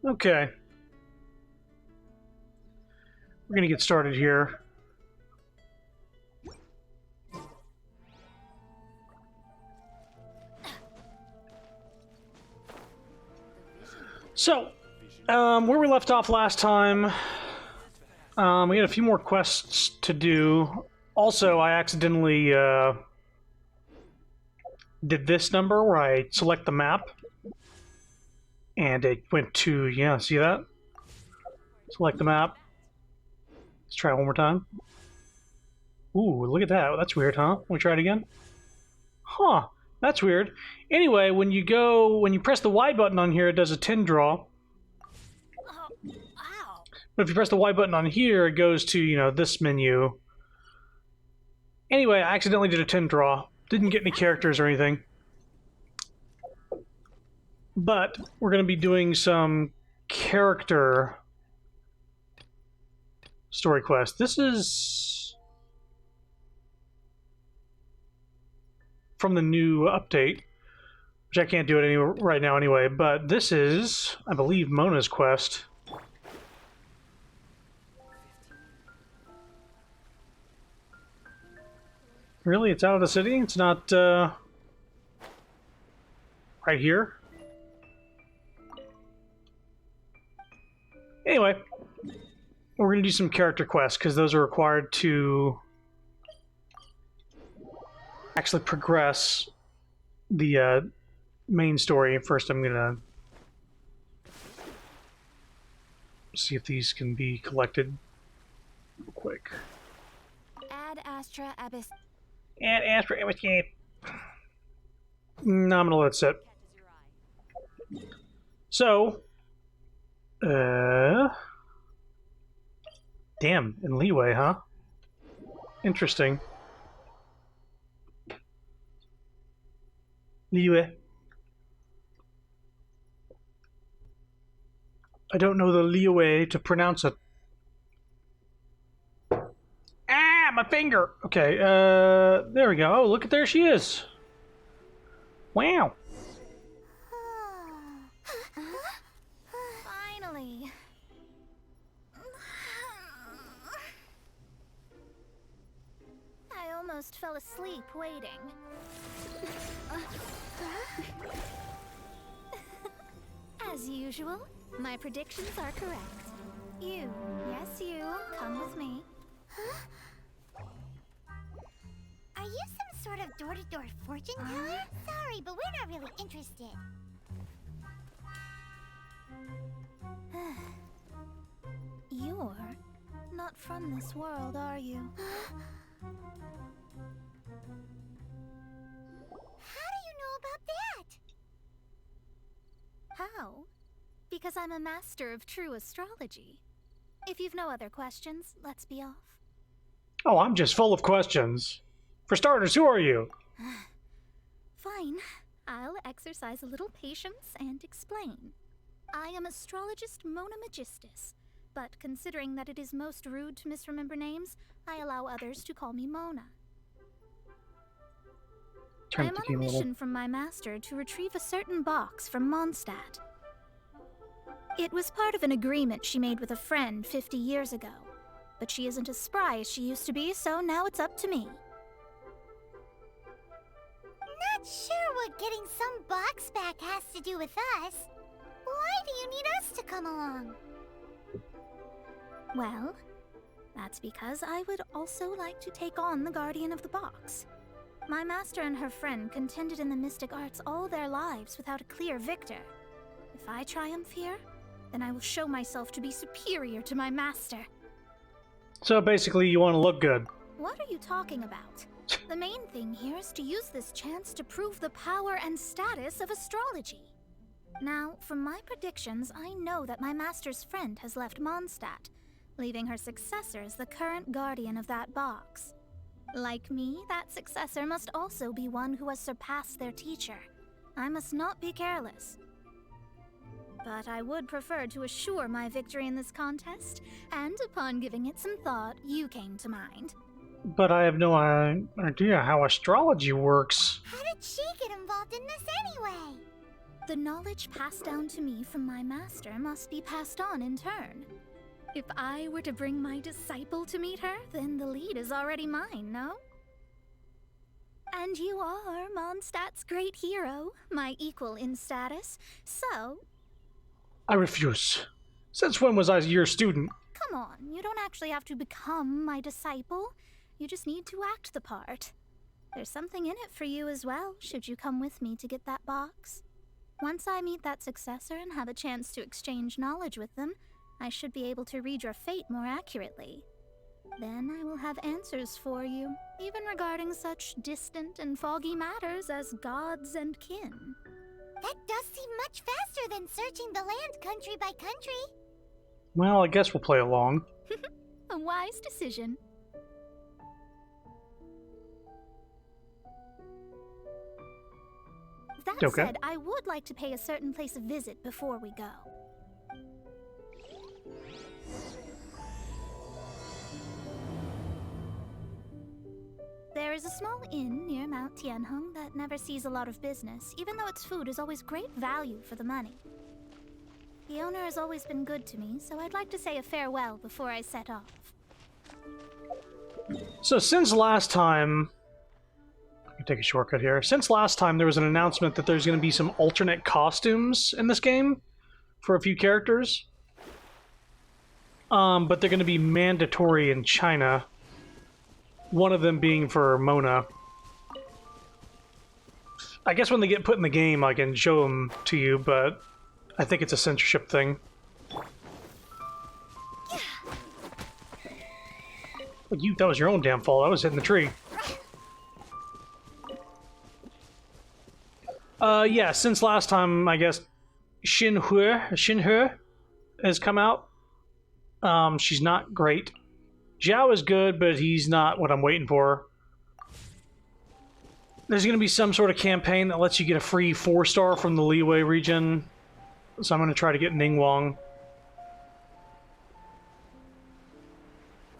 Okay. We're gonna get started here. So, where we left off last time, we had a few more quests to do. Also, I accidentally did this number where I select the map, and it went to, yeah, see that? Select the map. Let's try it one more time. Ooh, look at that. That's weird, huh? Can we try it again? Huh, that's weird. Anyway, when you press the Y button on here, it does a 10 draw. Wow. But if you press the Y button on here, it goes to, this menu. Anyway, I accidentally did a 10 draw. Didn't get any characters or anything. But we're going to be doing some character story quest. This is from the new update, which I can't do it right now anyway, but this is, I believe, Mona's quest. Really? It's out of the city? It's not right here? Anyway, we're going to do some character quests, because those are required to actually progress the main story. First, I'm going to see if these can be collected real quick. Ad Astra Abyss. And Astra Escape. No, I'm going to let it sit. So, damn, in leeway, huh? Interesting. Leeway. I don't know the leeway to pronounce it. Ah, my finger! Okay, there we go. Oh, look at there she is. Wow. Finally. I almost fell asleep waiting. As usual, my predictions are correct. You, yes you, come with me. Are you some sort of door-to-door fortune teller? Sorry, but we're not really interested. You're not from this world, are you? How do you know about that? How? Because I'm a master of true astrology. If you've no other questions, let's be off. Oh, I'm just full of questions. For starters, who are you? Fine. I'll exercise a little patience and explain. I am astrologist Mona Magistus, but considering that it is most rude to misremember names, I allow others to call me Mona. I am on a mission from my master to retrieve a certain box from Mondstadt. It was part of an agreement she made with a friend 50 years ago, but she isn't as spry as she used to be, so now it's up to me. Not sure what getting some box back has to do with us. Why do you need us to come along? Well, that's because I would also like to take on the Guardian of the Box. My master and her friend contended in the mystic arts all their lives without a clear victor. If I triumph here, then I will show myself to be superior to my master. So basically, you want to look good. What are you talking about? The main thing here is to use this chance to prove the power and status of astrology. Now, from my predictions, I know that my master's friend has left Mondstadt, leaving her successor as the current guardian of that box. Like me, that successor must also be one who has surpassed their teacher. I must not be careless. But I would prefer to assure my victory in this contest, and upon giving it some thought, you came to mind. But I have no idea how astrology works. How did she get involved in this anyway? The knowledge passed down to me from my master must be passed on in turn. If I were to bring my disciple to meet her, then the lead is already mine, no? And you are Mondstadt's great hero, my equal in status, so... I refuse. Since when was I your student? Come on, you don't actually have to become my disciple. You just need to act the part. There's something in it for you as well, should you come with me to get that box. Once I meet that successor and have a chance to exchange knowledge with them, I should be able to read your fate more accurately. Then I will have answers for you, even regarding such distant and foggy matters as gods and kin. That does seem much faster than searching the land country by country. Well, I guess we'll play along. A wise decision. That Okay. said, I would like to pay a certain place a visit before we go. There is a small inn near Mount Tianheng that never sees a lot of business, even though its food is always great value for the money. The owner has always been good to me, so I'd like to say a farewell before I set off. So since last time... Let me take a shortcut here. Since last time, there was an announcement that there's going to be some alternate costumes in this game for a few characters. But they're going to be mandatory in China. One of them being for Mona. I guess when they get put in the game, I can show them to you, but I think it's a censorship thing. That was your own damn fault. I was hitting the tree. Yeah, since last time, I guess Xinhe has come out. She's not great. Zhao is good, but he's not what I'm waiting for. There's going to be some sort of campaign that lets you get a free 4-star from the Liyue region. So I'm going to try to get Ningguang.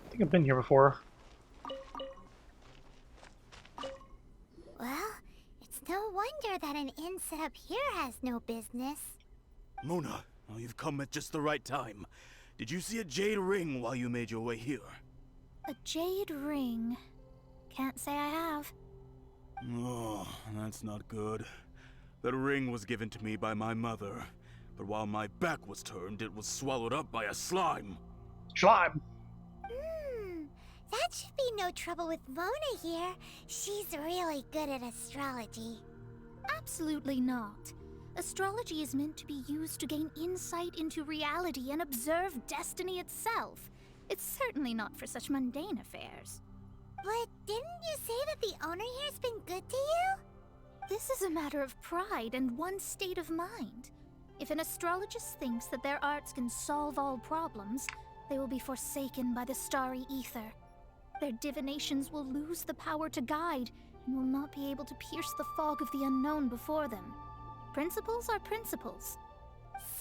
I think I've been here before. Well, it's no wonder that an inn set up here has no business. Mona, oh, you've come at just the right time. Did you see a jade ring while you made your way here? A jade ring. Can't say I have. Oh, that's not good. That ring was given to me by my mother, but while my back was turned, it was swallowed up by a slime. Slime! That should be no trouble with Mona here. She's really good at astrology. Absolutely not. Astrology is meant to be used to gain insight into reality and observe destiny itself. It's certainly not for such mundane affairs. But didn't you say that the owner here's been good to you? This is a matter of pride and one's state of mind. If an astrologist thinks that their arts can solve all problems, they will be forsaken by the starry ether. Their divinations will lose the power to guide and will not be able to pierce the fog of the unknown before them. Principles are principles.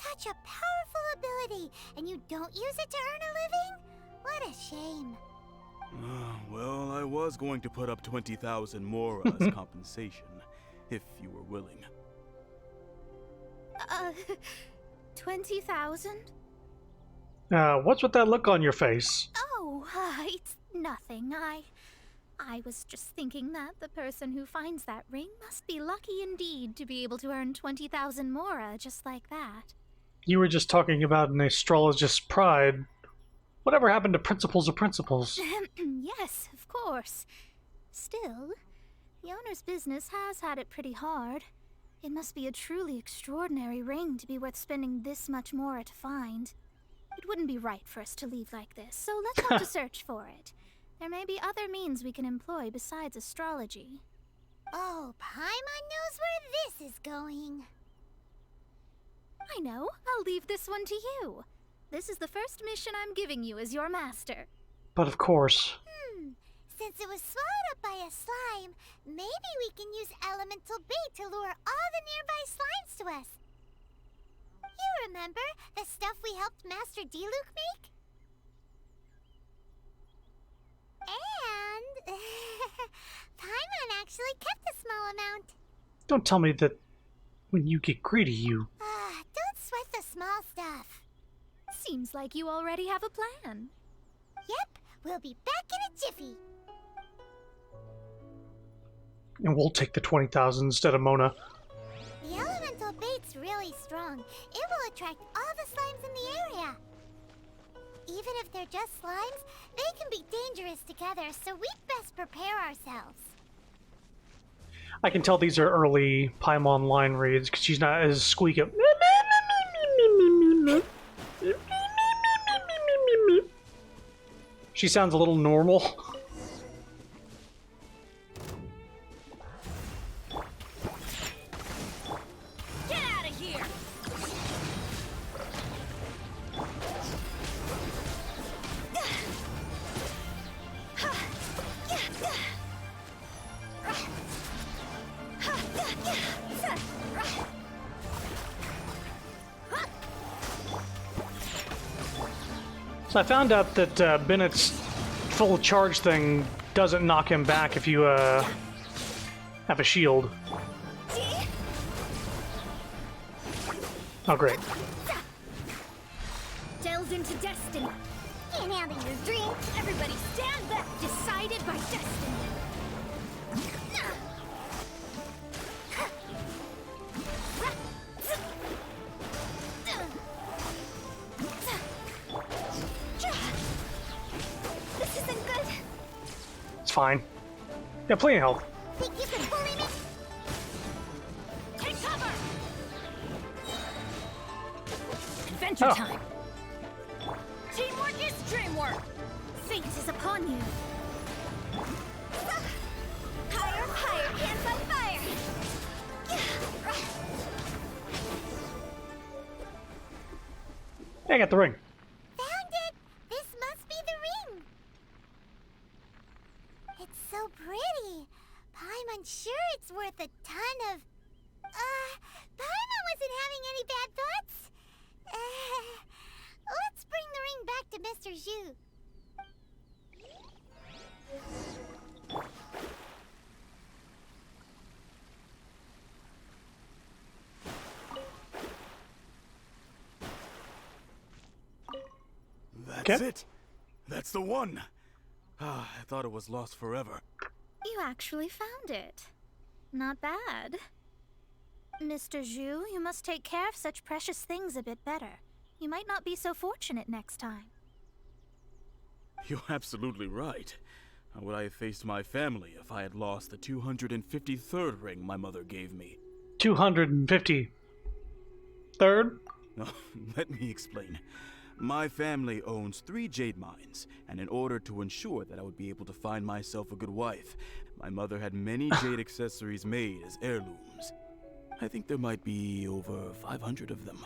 Such a powerful ability, and you don't use it to earn a living? What a shame. Well, I was going to put up 20,000 more as compensation, if you were willing. 20,000? What's with that look on your face? Oh, it's nothing. I was just thinking that the person who finds that ring must be lucky indeed to be able to earn 20,000 mora just like that. You were just talking about an astrologist's pride. Whatever happened to principles of principles? Yes, of course. Still, the owner's business has had it pretty hard. It must be a truly extraordinary ring to be worth spending this much mora to find. It wouldn't be right for us to leave like this, so let's have to search for it. There may be other means we can employ besides astrology. Oh, Paimon knows where this is going. I know. I'll leave this one to you. This is the first mission I'm giving you as your master. But of course. Since it was swallowed up by a slime, maybe we can use elemental bait to lure all the nearby slimes to us. You remember the stuff we helped Master D-Luke make? And Paimon actually kept a small amount. Don't tell me that When you get greedy, you... Don't sweat the small stuff. Seems like you already have a plan. Yep, we'll be back in a jiffy. And we'll take the 20,000 instead of Mona. The elemental bait's really strong. It will attract all the slimes in the area. Even if they're just slimes, they can be dangerous together, so we'd best prepare ourselves. I can tell these are early Paimon line reads because she's not as squeaky. She sounds a little normal. Get out of here! So I found out that Bennett's full charge thing doesn't knock him back if you have a shield. Oh, great. Delve into destiny. Can't handle your drink. Everybody stand back. Decided by destiny. This isn't good. It's fine. Yeah, plenty of health. Think you can bully me? Take cover. Adventure Oh. time. Teamwork is dreamwork. Fate is upon you. Higher, higher, hands on fire. Hey, I got the ring. Found it! This must be the ring! It's so pretty. Paimon sure it's worth a ton of... Paimon wasn't having any bad thoughts? Let's bring the ring back to Mr. Zhu. That's Okay. it. That's the one. I thought it was lost forever. You actually found it. Not bad. Mr. Zhu, you must take care of such precious things a bit better. You might not be so fortunate next time. You're absolutely right. How would I have faced my family if I had lost the 253rd ring my mother gave me? 253rd? Let me explain. My family owns 3 jade mines, and in order to ensure that I would be able to find myself a good wife, my mother had many jade accessories made as heirlooms. I think there might be over 500 of them.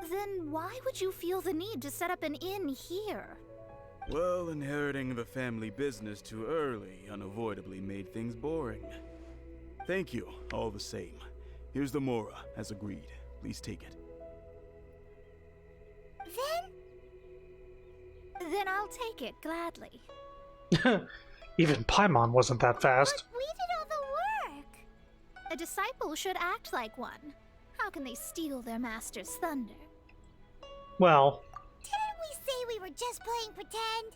Then why would you feel the need to set up an inn here? Well, inheriting the family business too early unavoidably made things boring. Thank you, all the same. Here's the Mora, as agreed. Please take it. Then I'll take it gladly. Even Paimon wasn't that fast. We did all the work. A disciple should act like one. How can they steal their master's thunder? Well, Didn't we say we were just playing pretend?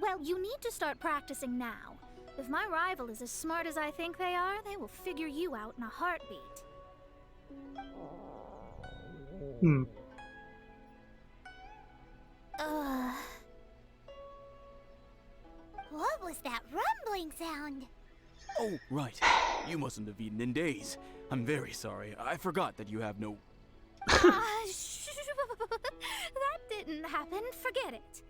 Well, you need to start practicing now. If my rival is as smart as I think they are, they will figure you out in a heartbeat. hmm. What was that rumbling sound? Oh, right. You mustn't have eaten in days. I'm very sorry. I forgot that you have no... That didn't happen. Forget it.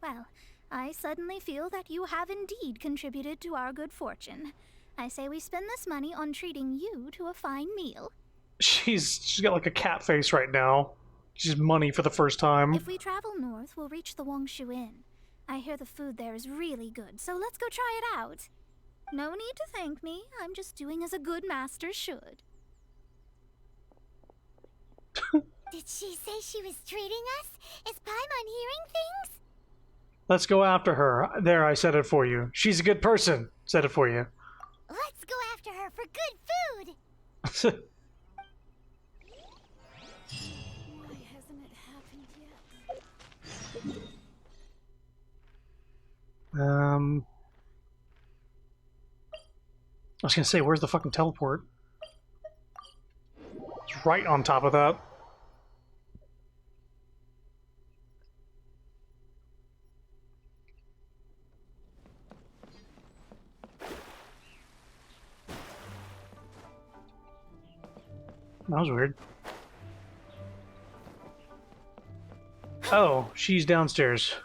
Well, I suddenly feel that you have indeed contributed to our good fortune. I say we spend this money on treating you to a fine meal. She's got like a cat face right now. She's money for the first time. If we travel north, we'll reach the Wongshu Inn. I hear the food there is really good, so let's go try it out. No need to thank me. I'm just doing as a good master should. Did she say she was treating us? Is Paimon hearing things? Let's go after her. There, I said it for you. She's a good person. Said it for you. Let's go after her for good Why hasn't it happened yet? I was gonna say, where's the fucking teleport? It's right on top of that. That was weird. Oh, she's downstairs.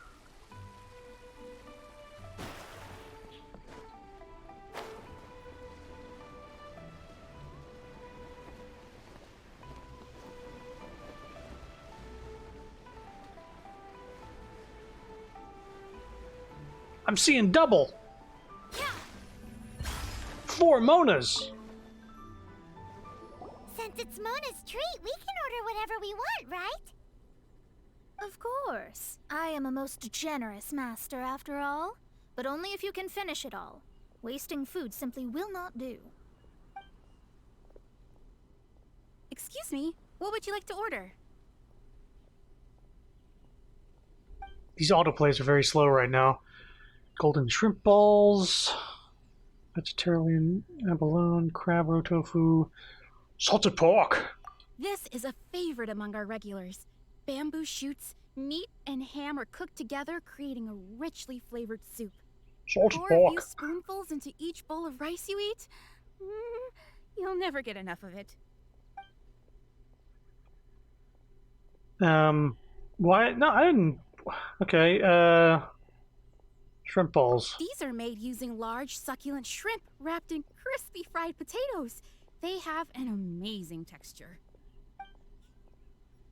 I'm seeing double. 4 Monas. Since it's Mona's treat, we can order whatever we want, right? Of course. I am a most generous master, after all. But only if you can finish it all. Wasting food simply will not do. Excuse me, what would you like to order? These autoplays are very slow right now. Golden shrimp balls, vegetarian abalone, crab roe tofu, salted pork. This is a favorite among our regulars. Bamboo shoots, meat, and ham are cooked together, creating a richly flavored soup. Salted Pour a few pork. spoonfuls into each bowl of rice you eat. You'll never get enough of it. Why? No, I didn't. Okay, shrimp balls. These are made using large, succulent shrimp wrapped in crispy fried potatoes. They have an amazing texture.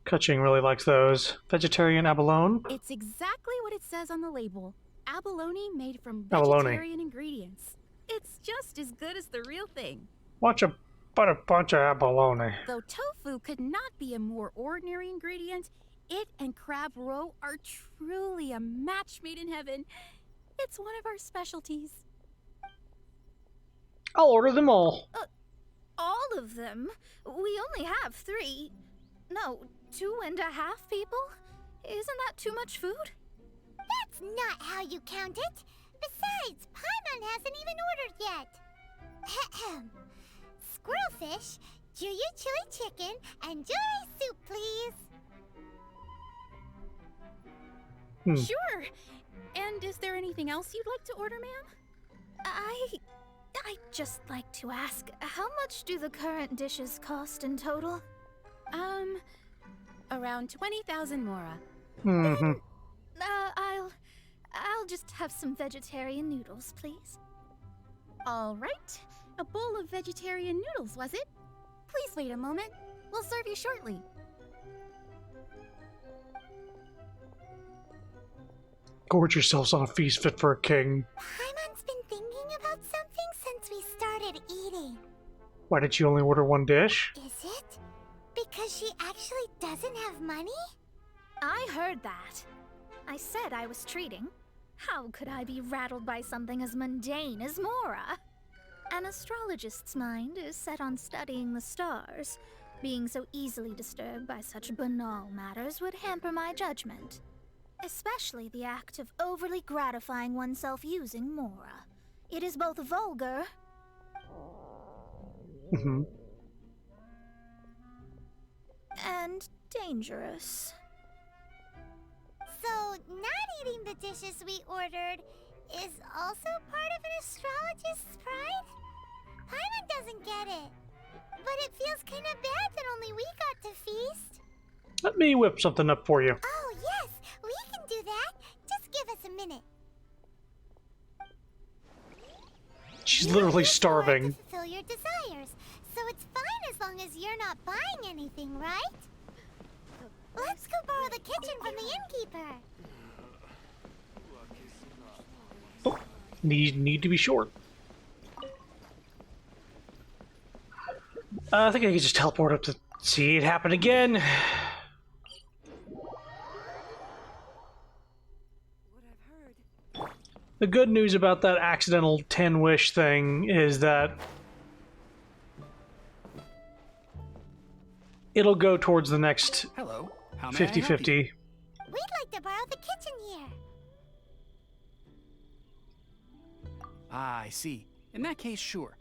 Kutching really likes those. Vegetarian abalone. It's exactly what it says on the label. Abalone made from Abalone. vegetarian ingredients. It's just as good as the real thing. Bunch of abalone. Though tofu could not be a more ordinary ingredient, it and crab roe are truly a match made in heaven. It's one of our specialties. I'll order them all. All of them? We only have 3. No, 2.5 people? Isn't that too much food? That's not how you count it. Besides, Paimon hasn't even ordered yet. Ahem. Squirrelfish, Juyu chili chicken, and jewelry soup, please. Sure. And is there anything else you'd like to order, ma'am? I'd just like to ask, how much do the current dishes cost in total? Around 20,000 mora. Mm-hmm. I'll just have some vegetarian noodles, please. All right. A bowl of vegetarian noodles, was it? Please wait a moment. We'll serve you shortly. Gorge yourselves on a feast fit for a king. Paimon's been thinking about something since we started eating. Why did you only order 1 dish? Is it? Because she actually doesn't have money? I heard that. I said I was treating. How could I be rattled by something as mundane as Mora? An astrologist's mind is set on studying the stars. Being so easily disturbed by such banal matters would hamper my judgment. Especially the act of overly gratifying oneself using Mora. It is both vulgar Mm-hmm. and dangerous. So, not eating the dishes we ordered is also part of an astrologist's pride? Paimon doesn't get it. But it feels kind of bad that only we got to feast. Let me whip something up for you. Oh, yes, we can do that. Just give us a minute. She's You literally use Mora starving. to fulfill your desires, so it's fine as long as you're not buying anything, right? Let's go borrow the kitchen from the innkeeper. Oh, need to be short. I think I can just teleport up to see it happen again. The good news about that accidental 10 wish thing is that it'll go towards the next Hello. How may I help you? 50-50. We'd like to borrow the kitchen here. Ah, I see. In that case, sure.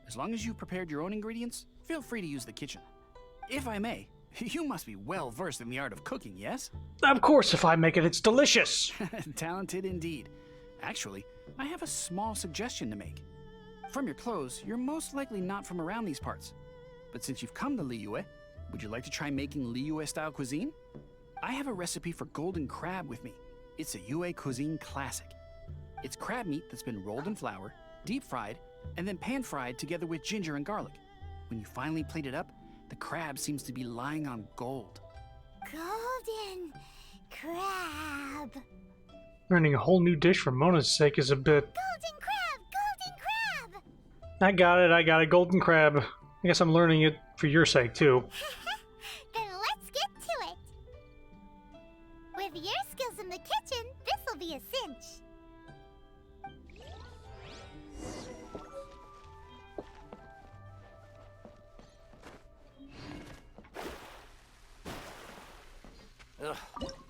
As long as you prepared your own ingredients, feel free to use the kitchen. If I may, you must be well versed in the art of cooking, yes? Of course, if I make it, it's delicious. Talented indeed. Actually, I have a small suggestion to make. From your clothes, you're most likely not from around these parts. But since you've come to Liyue, would you like to try making Liyue-style cuisine? I have a recipe for golden crab with me. It's a Yue cuisine classic. It's crab meat that's been rolled in flour, deep fried, and then pan fried together with ginger and garlic. When you finally plate it up, the crab seems to be lying on gold. Golden crab. Learning a whole new dish for Mona's sake is a bit... Golden crab! Golden crab! I got it. Golden crab. I guess I'm learning it for your sake, too. Then let's get to it. With your skills in the kitchen, this'll be a cinch. Ugh,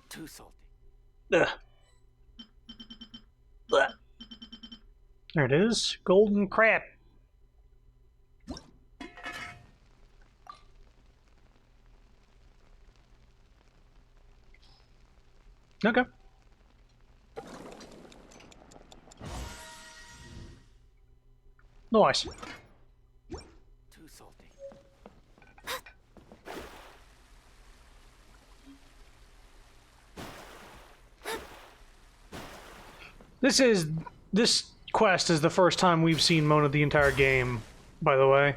too salty. Ugh. Blech. There it is. Golden crab. Okay. Nice. Too salty. This quest is the first time we've seen Mona the entire game, by the way.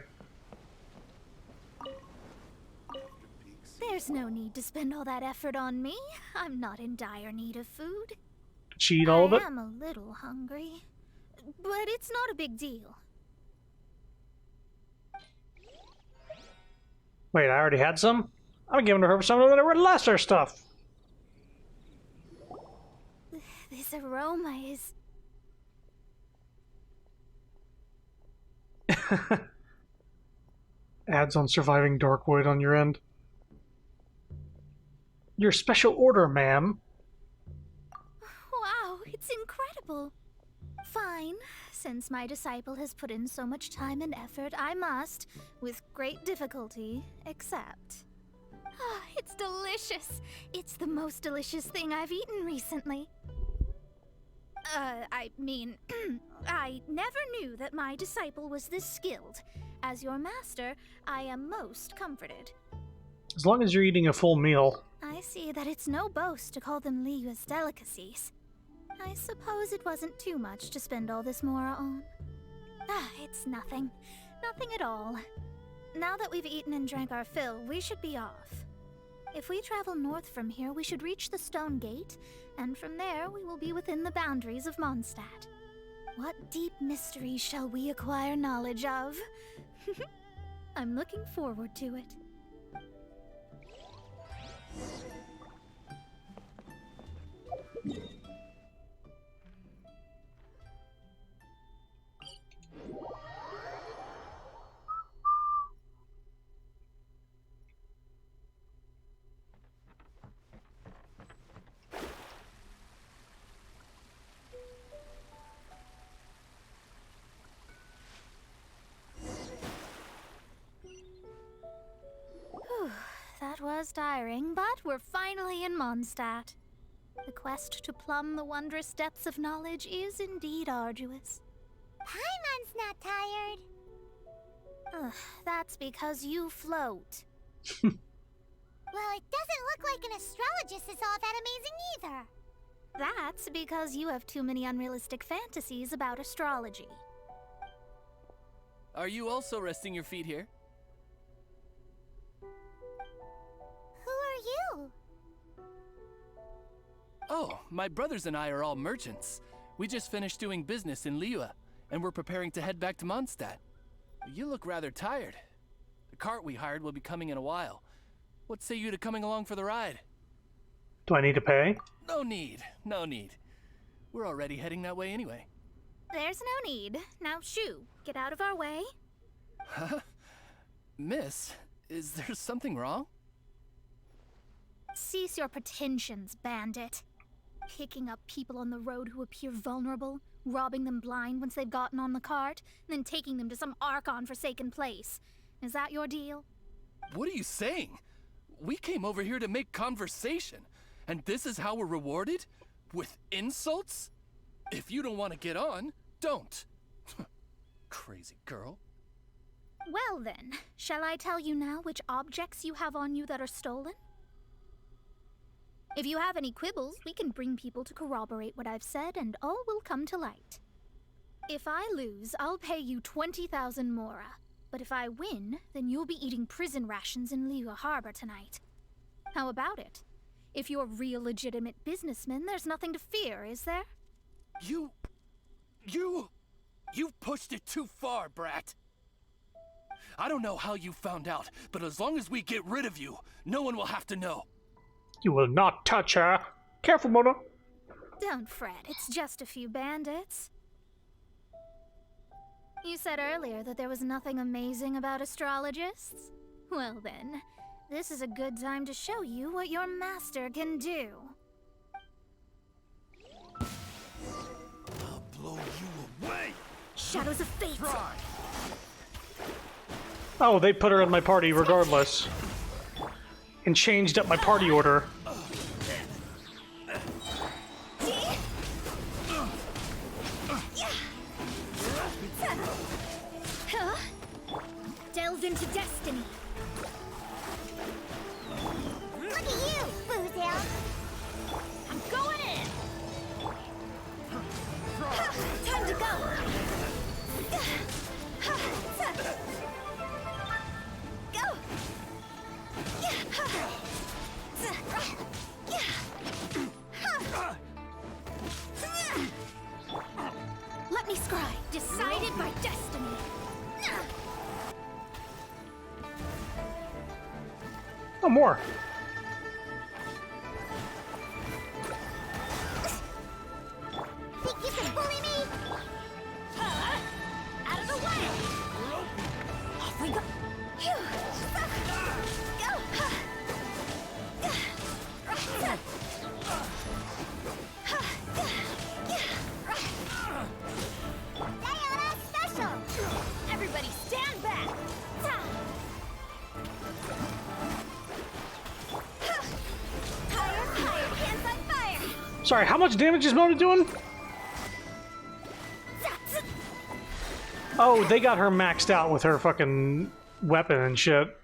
There's no need to spend all that effort on me. I'm not in dire need of food. Did she eat all of it? I am a little hungry, but it's not a big deal. Wait, I already had some? I'm giving her some of the lesser stuff. This aroma is... Ads on surviving Darkwood on your end. Your special order, ma'am. Wow, it's incredible. Fine. Since my disciple has put in so much time and effort, I must, with great difficulty, accept. Ah, it's delicious. It's the most delicious thing I've eaten recently. I mean, I never knew that my disciple was this skilled. As your master, I am most comforted. As long as you're eating a full meal. I see that it's no boast to call them Liyue's delicacies. I suppose it wasn't too much to spend all this mora on. Ah, it's nothing. Nothing at all. Now that we've eaten and drank our fill, we should be off. If we travel north from here, we should reach the Stone Gate, and from there we will be within the boundaries of Mondstadt. What deep mystery shall we acquire knowledge of? I'm looking forward to it. That was tiring, but we're finally in Mondstadt. The quest to plumb the wondrous depths of knowledge is indeed arduous. Paimon's not tired. Ugh, that's because you float. Well, it doesn't look like an astrologist is all that amazing either. That's because you have too many unrealistic fantasies about astrology. Are you also resting your feet here? Who are you? Oh, my brothers and I are all merchants. We just finished doing business in Liyue, and we're preparing to head back to Mondstadt. You look rather tired. The cart we hired will be coming in a while. What say you to coming along for the ride? Do I need to pay? No need, no need. We're already heading that way anyway. There's no need. Now shoo, get out of our way. Huh? Miss, is there something wrong? Cease your pretensions, bandit. Picking up people on the road who appear vulnerable, robbing them blind once they've gotten on the cart, and then taking them to some Archon-forsaken place. Is that your deal? What are you saying? We came over here to make conversation, and this is how we're rewarded? With insults? If you don't want to get on, don't. Crazy girl. Well then, shall I tell you now which objects you have on you that are stolen? If you have any quibbles, we can bring people to corroborate what I've said, and all will come to light. If I lose, I'll pay you 20,000 mora. But if I win, then you'll be eating prison rations in Liyue Harbor tonight. How about it? If you're real legitimate businessmen, there's nothing to fear, is there? You've pushed it too far, brat. I don't know how you found out, but as long as we get rid of you, no one will have to know. You will not touch her. Careful, Mona. Don't fret, it's just a few bandits. You said earlier that there was nothing amazing about astrologists? Well then, this is a good time to show you what your master can do. I'll blow you away. Shadows of Fate! Oh, they put her in my party regardless. And changed up my party order. Delve into destiny. Look at you, Boozle. I'm going in! Time to go! Go! Let me scry. Decided by destiny. Oh, more. Think you can bully me? Out of the way! Off we go! Phew. Go! Diana Special! Everybody stand back! Higher, hands on fire! Sorry, how much damage is Mona doing? Oh, they got her maxed out with her fucking weapon and shit.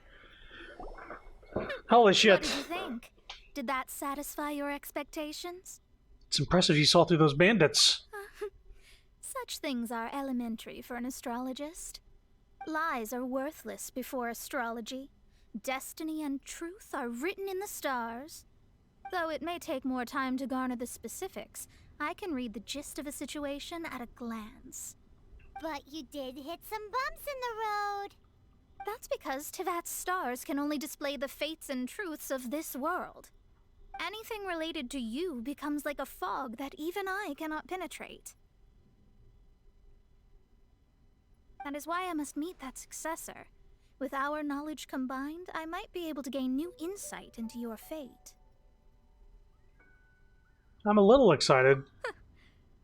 Holy What shit. did you think? Did that satisfy your expectations? It's impressive you saw through those bandits. Such things are elementary for an astrologist. Lies are worthless before astrology. Destiny and truth are written in the stars. Though it may take more time to garner the specifics, I can read the gist of a situation at a glance. But you did hit some bumps in the road. That's because Tivat's stars can only display the fates and truths of this world. Anything related to you becomes like a fog that even I cannot penetrate. That is why I must meet that successor. With our knowledge combined, I might be able to gain new insight into your fate. I'm a little excited.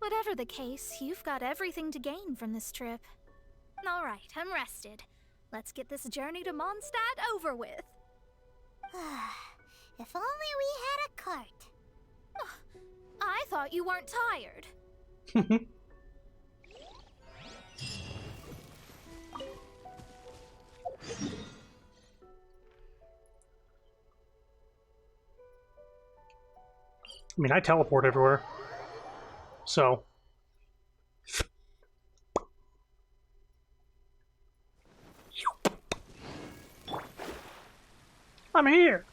Whatever the case, you've got everything to gain from this trip. All right, I'm rested. Let's get this journey to Mondstadt over with. If only we had a cart. I thought you weren't tired. I mean, I teleport everywhere. So. I'm here.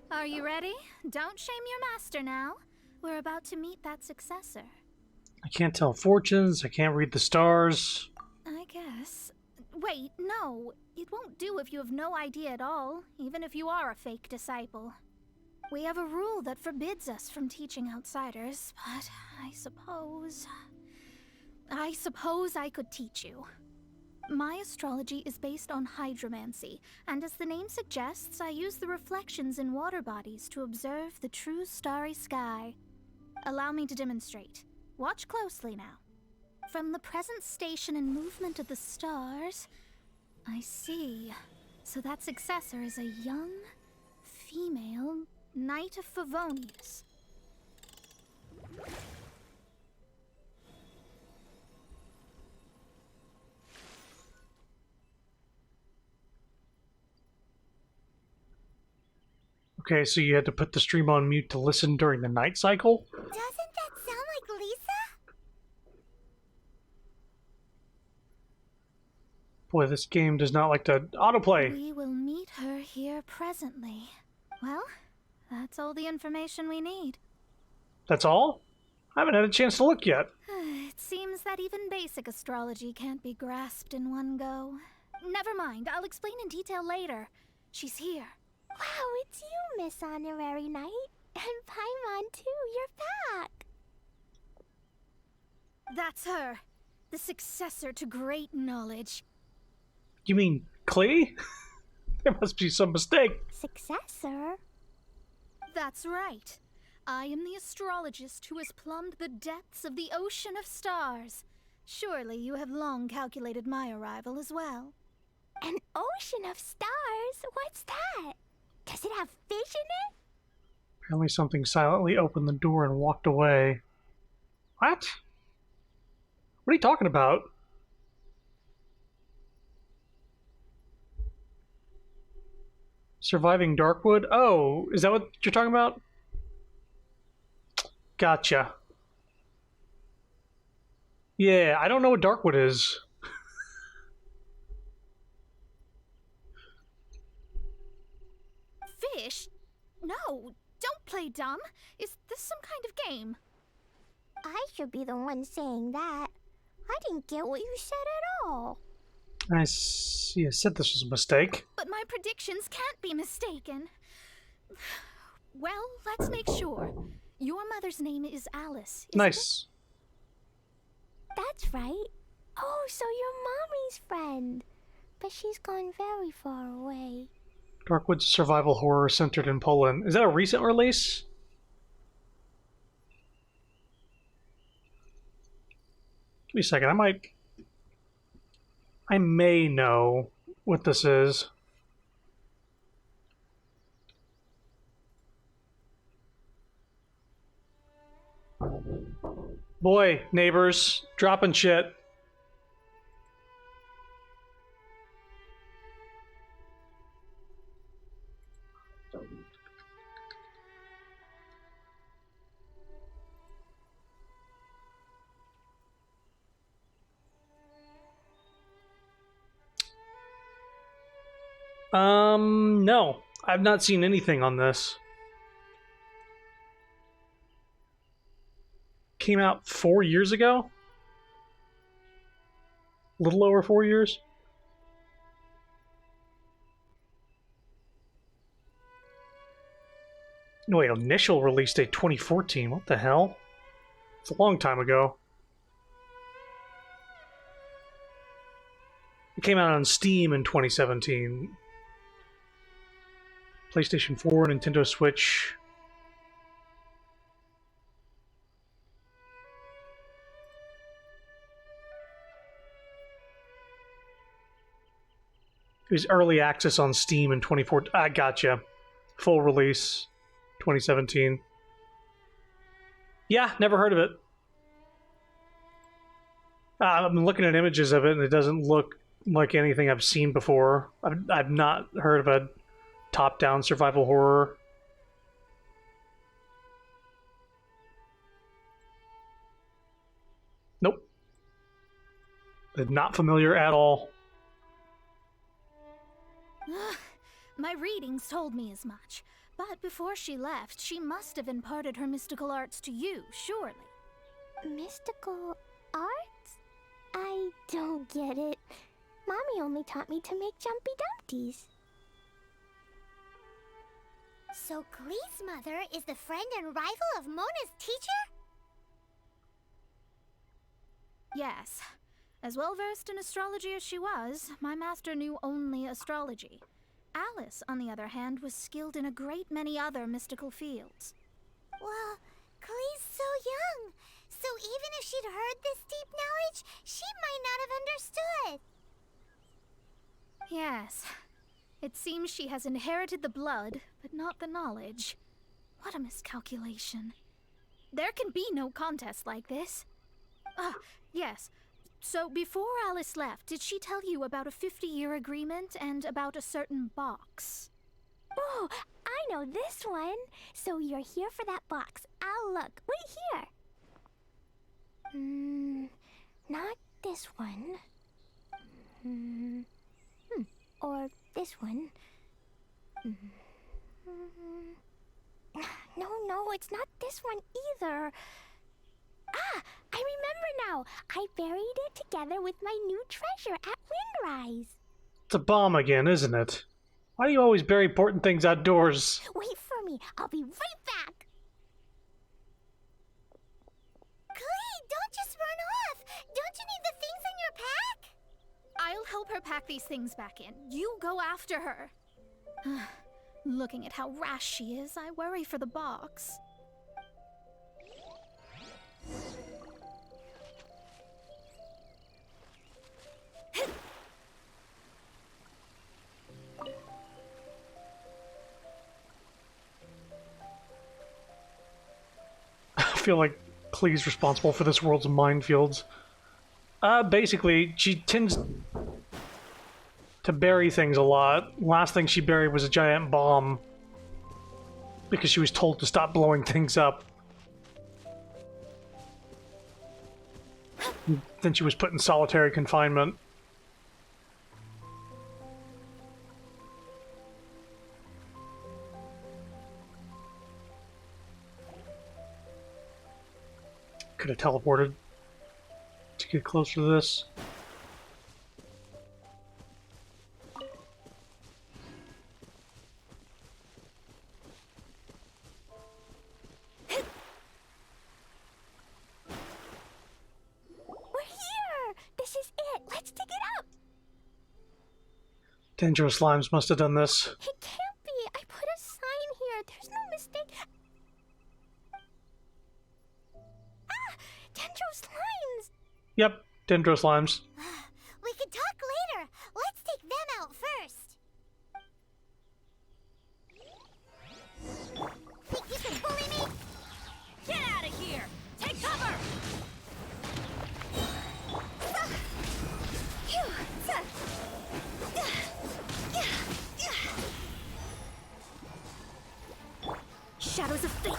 Are you ready? Don't shame your master now. We're about to meet that successor. I can't tell fortunes. I can't read the stars. I guess. Wait, no. It won't do if you have no idea at all, even if you are a fake disciple. We have a rule that forbids us from teaching outsiders, but I suppose I could teach you. My astrology is based on hydromancy, and as the name suggests, I use the reflections in water bodies to observe the true starry sky. Allow me to demonstrate. Watch closely now. From the present station and movement of the stars, I see. So that successor is a young, female Knight of Favonius. Okay, so you had to put the stream on mute to listen during the night cycle? Doesn't that sound like Lisa? Boy, this game does not like to autoplay. We will meet her here presently. Well, that's all the information we need. That's all? I haven't had a chance to look yet. It seems that even basic astrology can't be grasped in one go. Never mind, I'll explain in detail later. She's here. Wow, it's you, Miss Honorary Knight. And Paimon, too, you're back. That's her. The successor to great knowledge. You mean Klee? There must be some mistake. Successor? That's right. I am the astrologist who has plumbed the depths of the ocean of stars. Surely you have long calculated my arrival as well. An ocean of stars? What's that? Does it have fish in it? Apparently something silently opened the door and walked away. What? What are you talking about? Surviving Darkwood? Oh, is that what you're talking about? Gotcha. Yeah, I don't know what Darkwood is. Fish? No, don't play dumb. Is this some kind of game? I should be the one saying that. I didn't get what you said at all. I see. I said this was a mistake. But my predictions can't be mistaken. Well, let's make sure. Your mother's name is Alice, isn't Nice. That's right. Oh, so you're Mommy's friend. But she's gone very far away. Darkwood's survival horror centered in Poland. Is that a recent release? Give me a second. I may know what this is. Boy, neighbors, dropping shit. No. I've not seen anything on this. Came out 4 years ago? A little over 4 years? No, wait, initial release date 2014. What the hell? It's a long time ago. It came out on Steam in 2017. PlayStation 4, Nintendo Switch. It was early access on Steam in 2014. I gotcha. Full release 2017. Yeah, never heard of it. I'm looking at images of it, and it doesn't look like anything I've seen before. I've not heard of a top-down survival horror. Nope. Not familiar at all. My readings told me as much. But before she left, she must have imparted her mystical arts to you, surely. Mystical arts? I don't get it. Mommy only taught me to make Jumpy Dumpties. So Glee's mother is the friend and rival of Mona's teacher? Yes. As well versed in astrology as she was, my master knew only astrology. Alice, on the other hand, was skilled in a great many other mystical fields. Well, Klee's so young, so even if she'd heard this deep knowledge, she might not have understood. Yes. It seems she has inherited the blood, but not the knowledge. What a miscalculation. There can be no contest like this. Ah, yes. So before Alice left, did she tell you about a 50-year agreement and about a certain box? Oh, I know this one. So you're here for that box. I'll look. Wait here. Not this one. Or this one. No, it's not this one either. Ah, I remember now. I buried it together with my new treasure at Windrise. It's a bomb again, isn't it? Why do you always bury important things outdoors? Wait for me. I'll be right back. Klee, don't just run off! Don't you need the things in your pack? I'll help her pack these things back in. You go after her. Looking at how rash she is, I worry for the box. I feel like Klee's responsible for this world's minefields. Basically, she tends to bury things a lot. Last thing she buried was a giant bomb because she was told to stop blowing things up. Then she was put in solitary confinement. Could have teleported to get closer to this. We're here. This is it. Let's dig it up. Dangerous slimes must have done this. It can't be. I put a sign here. There's no mistake. Ah! Dendro slimes! Yep, dendro slimes. We could talk later. Let's take them out first. Think you can bully me? Get out of here! Take cover! Shadows of fate.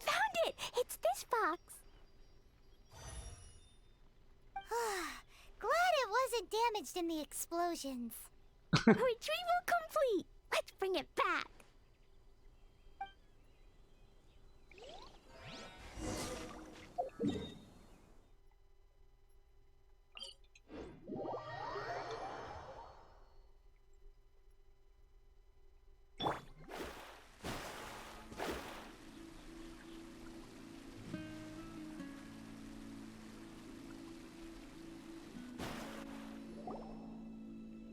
Found it! It's this box. Glad it wasn't damaged in the explosions. Retrieval complete. Let's bring it back.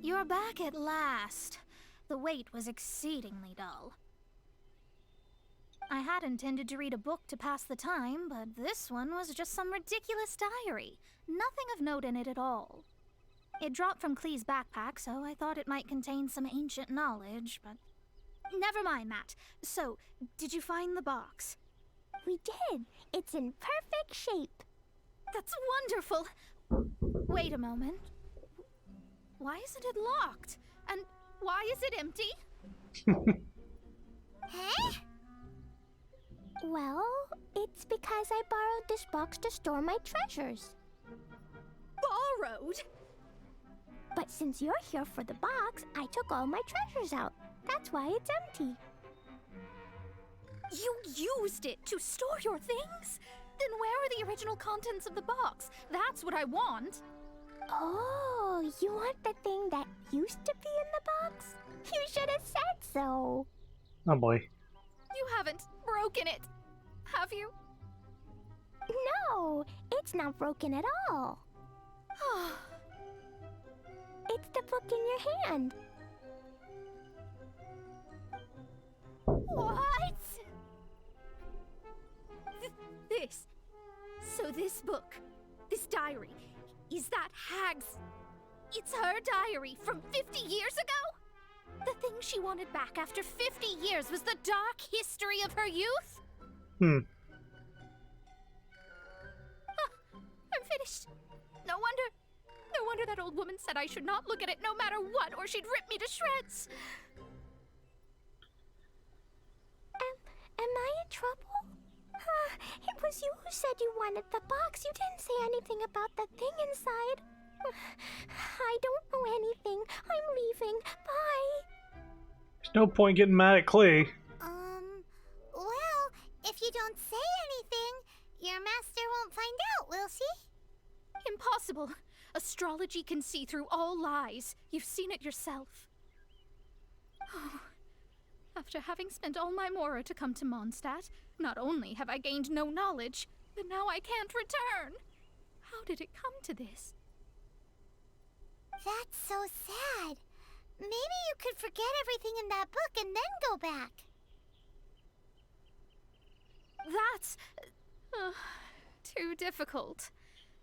You're back at last. The wait was exceedingly dull. I had intended to read a book to pass the time, but this one was just some ridiculous diary. Nothing of note in it at all. It dropped from Klee's backpack, so I thought it might contain some ancient knowledge, but... Never mind that. So, did you find the box? We did. It's in perfect shape. That's wonderful! Wait a moment. Why isn't it locked? And why is it empty? Huh? Well, it's because I borrowed this box to store my treasures. Borrowed? But since you're here for the box, I took all my treasures out. That's why it's empty. You used it to store your things? Then where are the original contents of the box? That's what I want. Oh, you want the thing that used to be in the box? You should have said so. Oh boy. You haven't broken it, have you? No, it's not broken at all. It's the book in your hand. What? This. So this book, this diary, is that Hag's... It's her diary from 50 years ago? The thing she wanted back after 50 years was the dark history of her youth? Hmm. I'm finished. No wonder that old woman said I should not look at it no matter what, or she'd rip me to shreds. Am I in trouble? It was you who said you wanted the box. You didn't say anything about the thing inside. I don't know anything. I'm leaving. Bye. There's no point getting mad at Klee. Well, if you don't say anything, your master won't find out, will she? Impossible. Astrology can see through all lies. You've seen it yourself. After having spent all my mora to come to Mondstadt, not only have I gained no knowledge, but now I can't return. How did it come to this? That's so sad. Maybe you could forget everything in that book and then go back. That's... too difficult.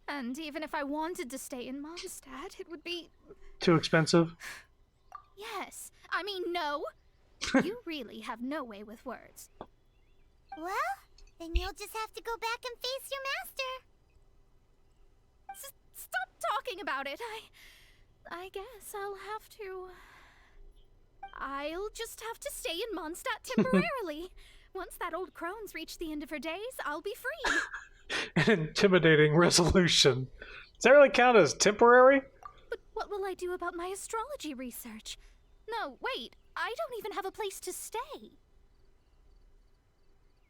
And even if I wanted to stay in Mondstadt, it would be... Too expensive? Yes. I mean, no. You really have no way with words. Well, then you'll just have to go back and face your master. Stop talking about it. I guess I'll just have to stay in Mondstadt temporarily. Once that old crone's reached the end of her days, I'll be free. An intimidating resolution. Does that really count as temporary? But what will I do about my astrology research? No, wait. I don't even have a place to stay.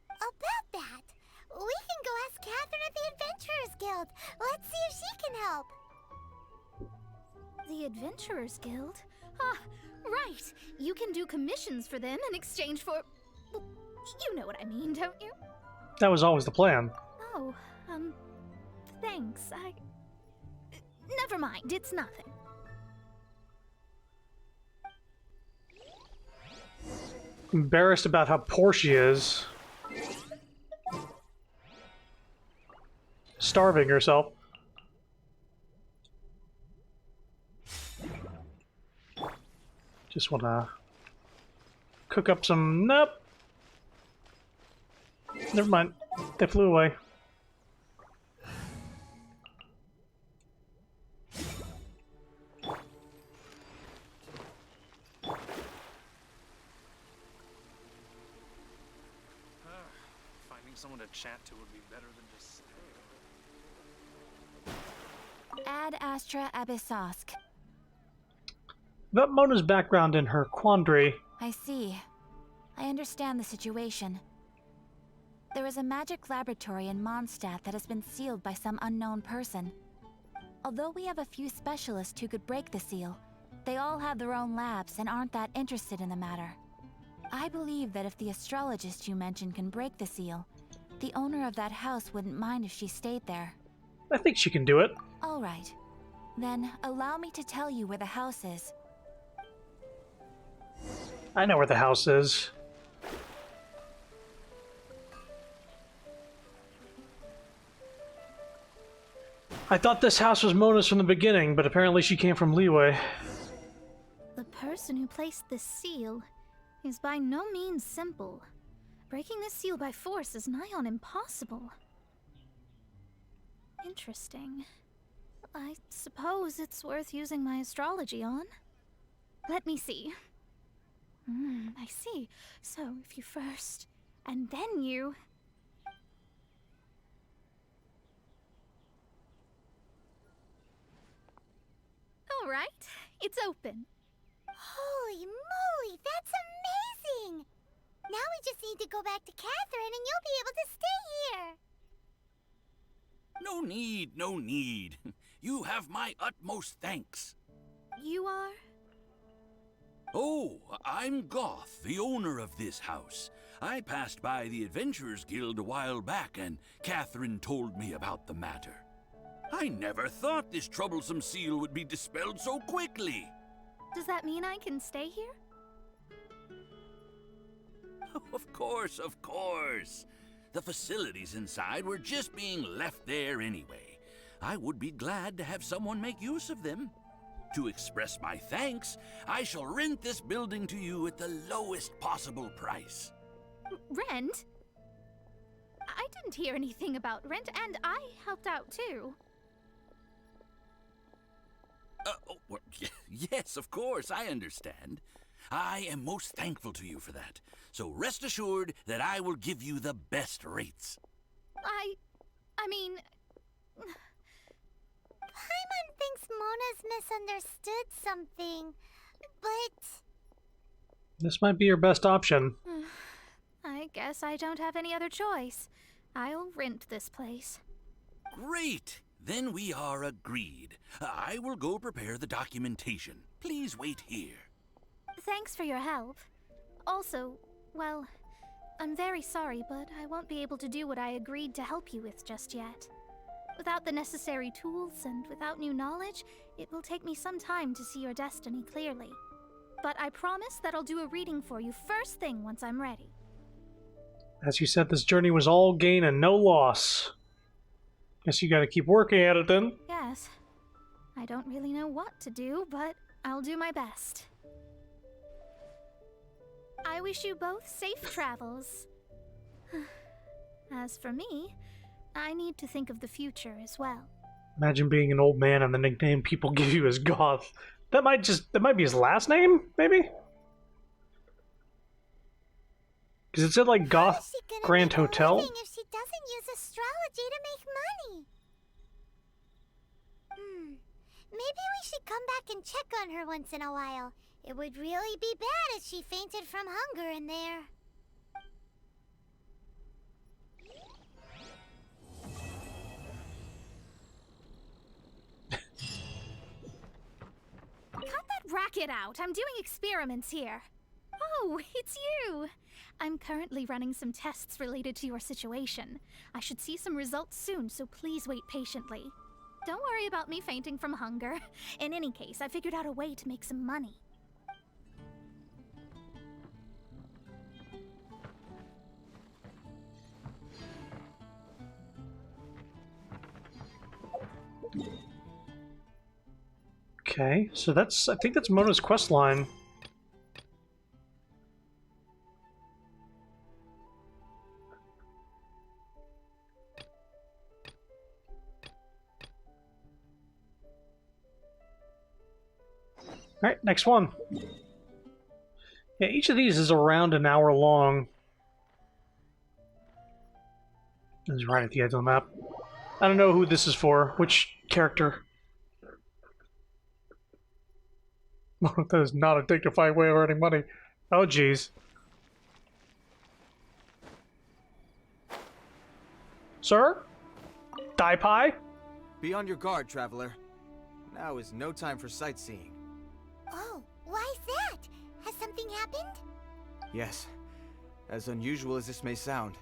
About that, we can go ask Catherine at the Adventurers Guild. Let's see if she can help. The Adventurers Guild? Ah, right. You can do commissions for them in exchange for... Well, you know what I mean, don't you? That was always the plan. Oh, thanks. Never mind, it's nothing. Embarrassed about how poor she is. Starving herself. Just wanna cook up some... Nope. Never mind. They flew away. Finding someone to chat to would be better than just staying. Ad Astra Abyssosk. About Mona's background in her quandary. I see. I understand the situation. There is a magic laboratory in Mondstadt that has been sealed by some unknown person. Although we have a few specialists who could break the seal, they all have their own labs and aren't that interested in the matter. I believe that if the astrologist you mentioned can break the seal, the owner of that house wouldn't mind if she stayed there. I think she can do it. All right. Then allow me to tell you where the house is. I know where the house is. I thought this house was Mona's from the beginning, but apparently she came from Liyue. The person who placed this seal is by no means simple. Breaking this seal by force is nigh on impossible. Interesting. I suppose it's worth using my astrology on. Let me see. I see. So if you first, and then you... All right, it's open. Holy moly, that's amazing! Now we just need to go back to Catherine and you'll be able to stay here. No need, no need. You have my utmost thanks. You are? Oh, I'm Goth, the owner of this house. I passed by the Adventurers Guild a while back, and Catherine told me about the matter. I never thought this troublesome seal would be dispelled so quickly. Does that mean I can stay here? Of course, of course. The facilities inside were just being left there anyway. I would be glad to have someone make use of them. To express my thanks, I shall rent this building to you at the lowest possible price. Rent? I didn't hear anything about rent, and I helped out too. Yes, of course, I understand. I am most thankful to you for that. So rest assured that I will give you the best rates. I mean... Paimon thinks Mona's misunderstood something, but... This might be your best option. I guess I don't have any other choice. I'll rent this place. Great! Then we are agreed. I will go prepare the documentation. Please wait here. Thanks for your help. Also, well, I'm very sorry, but I won't be able to do what I agreed to help you with just yet. Without the necessary tools and without new knowledge, it will take me some time to see your destiny clearly. But I promise that I'll do a reading for you first thing once I'm ready. As you said, this journey was all gain and no loss. Guess you gotta keep working at it then. Yes. I don't really know what to do, but I'll do my best. I wish you both safe travels. As for me, I need to think of the future as well. Imagine being an old man and the nickname people give you is Goth. That might be his last name, maybe? Because it said like Goth Grand Hotel. If she doesn't use astrology to make money. Maybe we should come back and check on her once in a while. It would really be bad if she fainted from hunger in there. Cut that racket out! I'm doing experiments here. Oh, it's you! I'm currently running some tests related to your situation. I should see some results soon, so please wait patiently. Don't worry about me fainting from hunger. In any case, I figured out a way to make some money. Okay, so I think that's Mona's quest line. Alright, next one. Yeah, each of these is around an hour long. This is right at the edge of the map. I don't know who this is for. Which character? That is not a dignified way of earning money. Oh, jeez. Sir? Dai Pai? Be on your guard, traveler. Now is no time for sightseeing. Oh, why's that? Has something happened? Yes. As unusual as this may sound,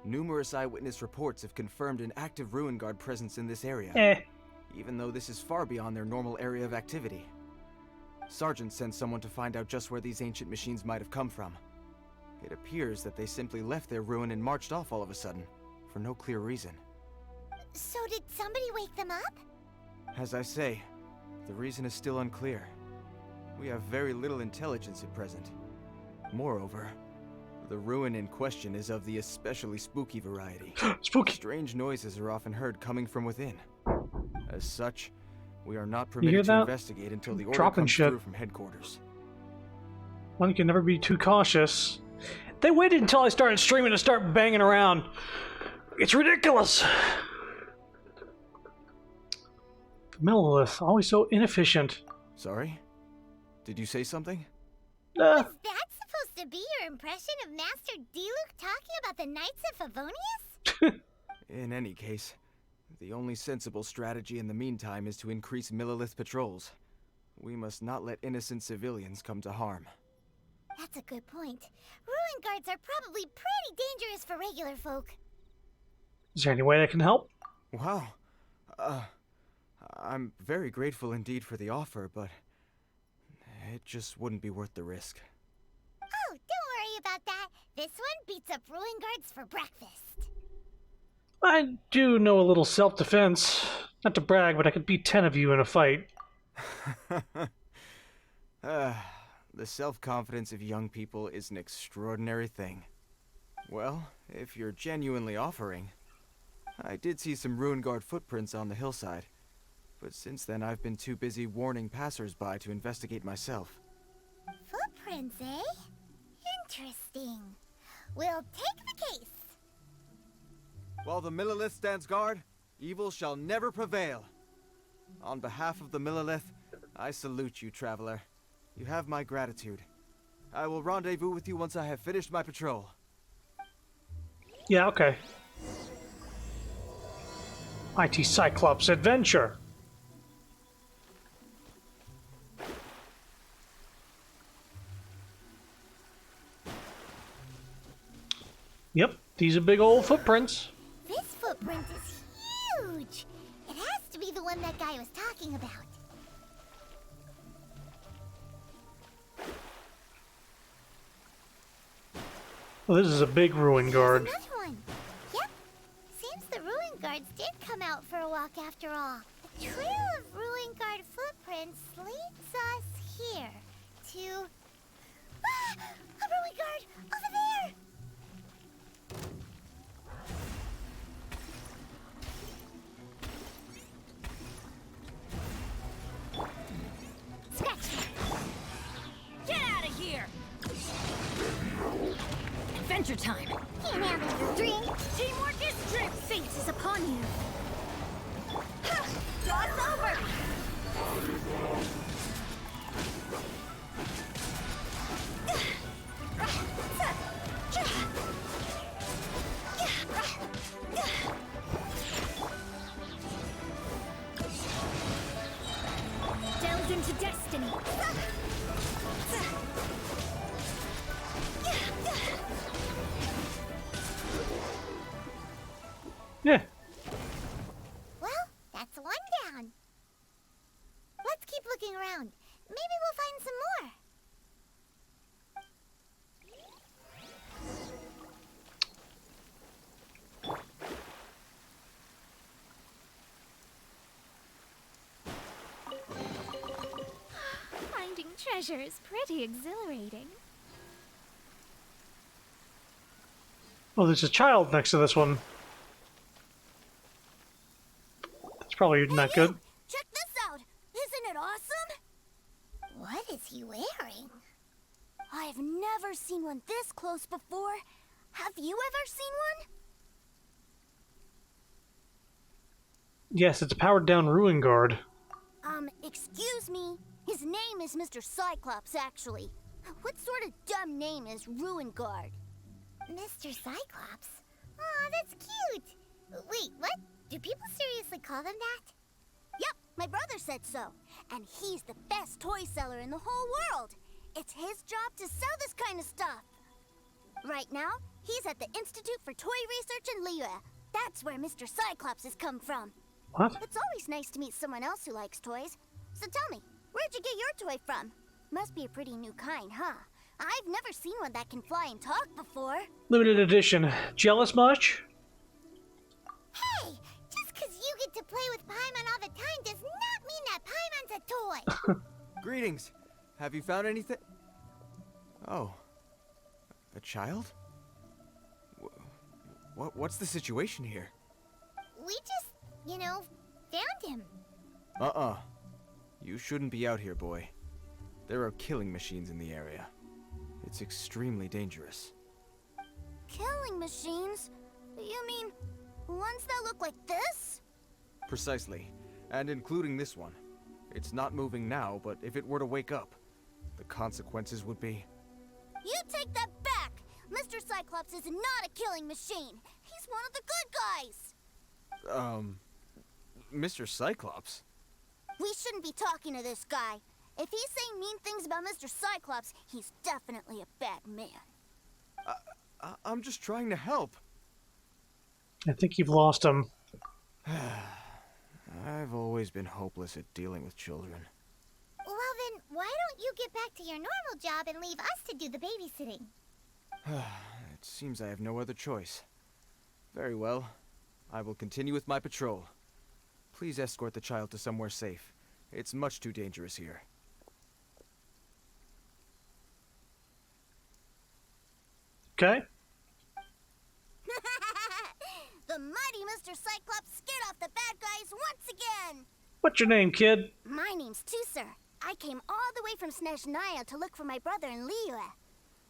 numerous eyewitness reports have confirmed an active Ruin Guard presence in this area. Even though this is far beyond their normal area of activity. Sergeant sent someone to find out just where these ancient machines might have come from. It appears that they simply left their ruin and marched off all of a sudden, for no clear reason. So did somebody wake them up? As I say, the reason is still unclear. We have very little intelligence at present. Moreover, the ruin in question is of the especially spooky variety. Spooky! Strange noises are often heard coming from within. As such, we are not permitted to investigate until the order comes through from headquarters. One can never be too cautious. They waited until I started streaming to start banging around. It's ridiculous! Millilith, always so inefficient. Sorry? Did you say something? Was that supposed to be your impression of Master Diluc talking about the Knights of Favonius? In any case, The only sensible strategy in the meantime is to increase Millilith patrols. We must not let innocent civilians come to harm. That's a good point. Ruin guards are probably pretty dangerous for regular folk. Is there any way I can help? Wow. I'm very grateful indeed for the offer, but it just wouldn't be worth the risk. Oh, don't worry about that. This one beats up ruin guards for breakfast. I do know a little self-defense. Not to brag, but I could beat 10 of you in a fight. The self-confidence of young people is an extraordinary thing. Well, if you're genuinely offering, I did see some Ruin Guard footprints on the hillside, but since then I've been too busy warning passers-by to investigate myself. Footprints, eh? Interesting. We'll take the case. While the Millilith stands guard, evil shall never prevail. On behalf of the Millilith, I salute you, traveler. You have my gratitude. I will rendezvous with you once I have finished my patrol. Yeah, okay. IT Cyclops Adventure. Yep, these are big old footprints. This footprint is huge. It has to be the one that guy was talking about. Well, this is a big ruin guard. There's another one. Yep. Seems the ruin guards did come out for a walk after all. The trail of ruin guard footprints leads us here to... Ah! A ruin guard! Over there! Scratch that! Get out of here! Adventure time! Can't have your drink. Teamwork is true! Fate is upon you! Ha! Jaw's over! Delve into destiny! Yeah. Well, that's one down. Let's keep looking around. Maybe we'll find some more. Finding treasure is pretty exhilarating. Oh, there's a child next to this one. That's probably not good. Check this out. Isn't it awesome? What is he wearing? I've never seen one this close before. Have you ever seen one? Yes, it's a powered down ruin guard. Excuse me. His name is Mr. Cyclops, actually. What sort of dumb name is Ruin Guard? Mr. Cyclops? Aw, that's cute. Wait, what? Do people seriously call them that? Yep, my brother said so. And he's the best toy seller in the whole world. It's his job to sell this kind of stuff. Right now, he's at the Institute for Toy Research in Liyue. That's where Mr. Cyclops has come from. What? It's always nice to meet someone else who likes toys. So tell me, where'd you get your toy from? Must be a pretty new kind, huh? I've never seen one that can fly and talk before. Limited edition. Jealous much? Hey, just because you get to play with Paimon all the time does not mean that Paimon's a toy. Greetings. Have you found anything? Oh. A child? What's the situation here? We just, found him. You shouldn't be out here, boy. There are killing machines in the area. It's extremely dangerous. Killing machines? You mean ones that look like this? Precisely. And including this one. It's not moving now, but if it were to wake up, the consequences would be... You take that back! Mr. Cyclops is not a killing machine. He's one of the good guys. Mr. Cyclops? We shouldn't be talking to this guy. If he's saying mean things about Mr. Cyclops, he's definitely a bad man. I'm just trying to help. I think you've lost him. I've always been hopeless at dealing with children. Well then, why don't you get back to your normal job and leave us to do the babysitting? It seems I have no other choice. Very well. I will continue with my patrol. Please escort the child to somewhere safe. It's much too dangerous here. Okay. The mighty Mr. Cyclops scared off the bad guys once again! What's your name, kid? My name's Tusser. I came all the way from Snezhnaya to look for my brother in Liyue.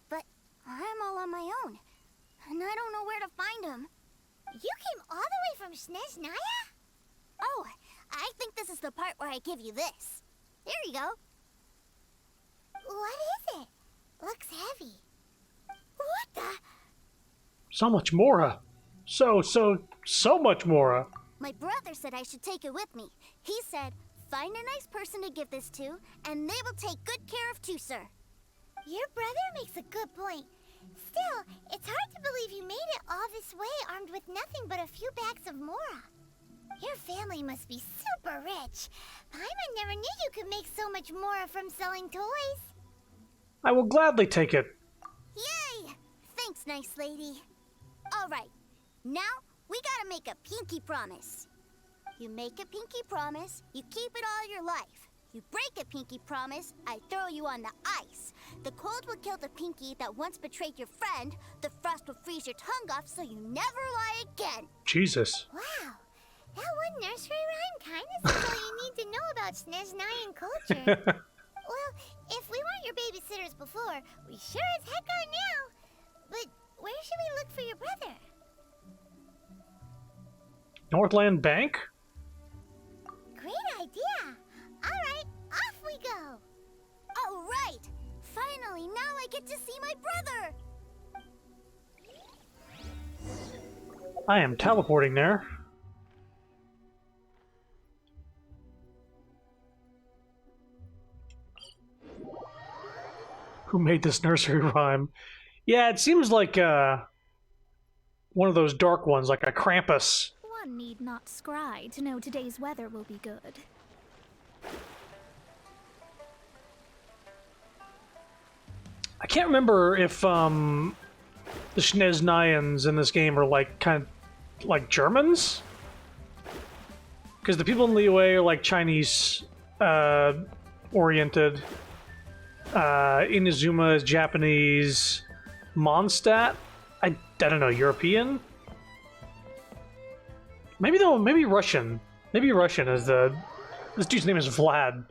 But I'm all on my own, and I don't know where to find him. You came all the way from Snezhnaya? Oh, I think this is the part where I give you this. Here you go. What is it? Looks heavy. What the? So much Mora. So much Mora. My brother said I should take it with me. He said, find a nice person to give this to, and they will take good care of Tusser. Your brother makes a good point. Still, it's hard to believe you made it all this way armed with nothing but a few bags of Mora. Your family must be super rich. Paimon never knew you could make so much Mora from selling toys. I will gladly take it. Yay! Thanks, nice lady. All right, now we gotta make a pinky promise. You make a pinky promise, you keep it all your life. You break a pinky promise, I throw you on the ice. The cold will kill the pinky that once betrayed your friend. The frost will freeze your tongue off so you never lie again. Jesus. Wow, that one nursery rhyme kind of says all you need to know about Snezhnayan culture. Well, if we weren't your babysitters before, we sure as heck are now. But where should we look for your brother? Northland Bank? Great idea. All right, off we go. All right. Finally, now I get to see my brother. I am teleporting there. Who made this nursery rhyme? Yeah, it seems like one of those dark ones, like a Krampus. One need not scry to know today's weather will be good. I can't remember if the Snezhnayans in this game are like kind of like Germans, because the people in Liyue are like Chinese oriented. Inazuma is Japanese. Mondstadt, I don't know, European. Maybe though, maybe Russian. Maybe Russian is the. This dude's name is Vlad.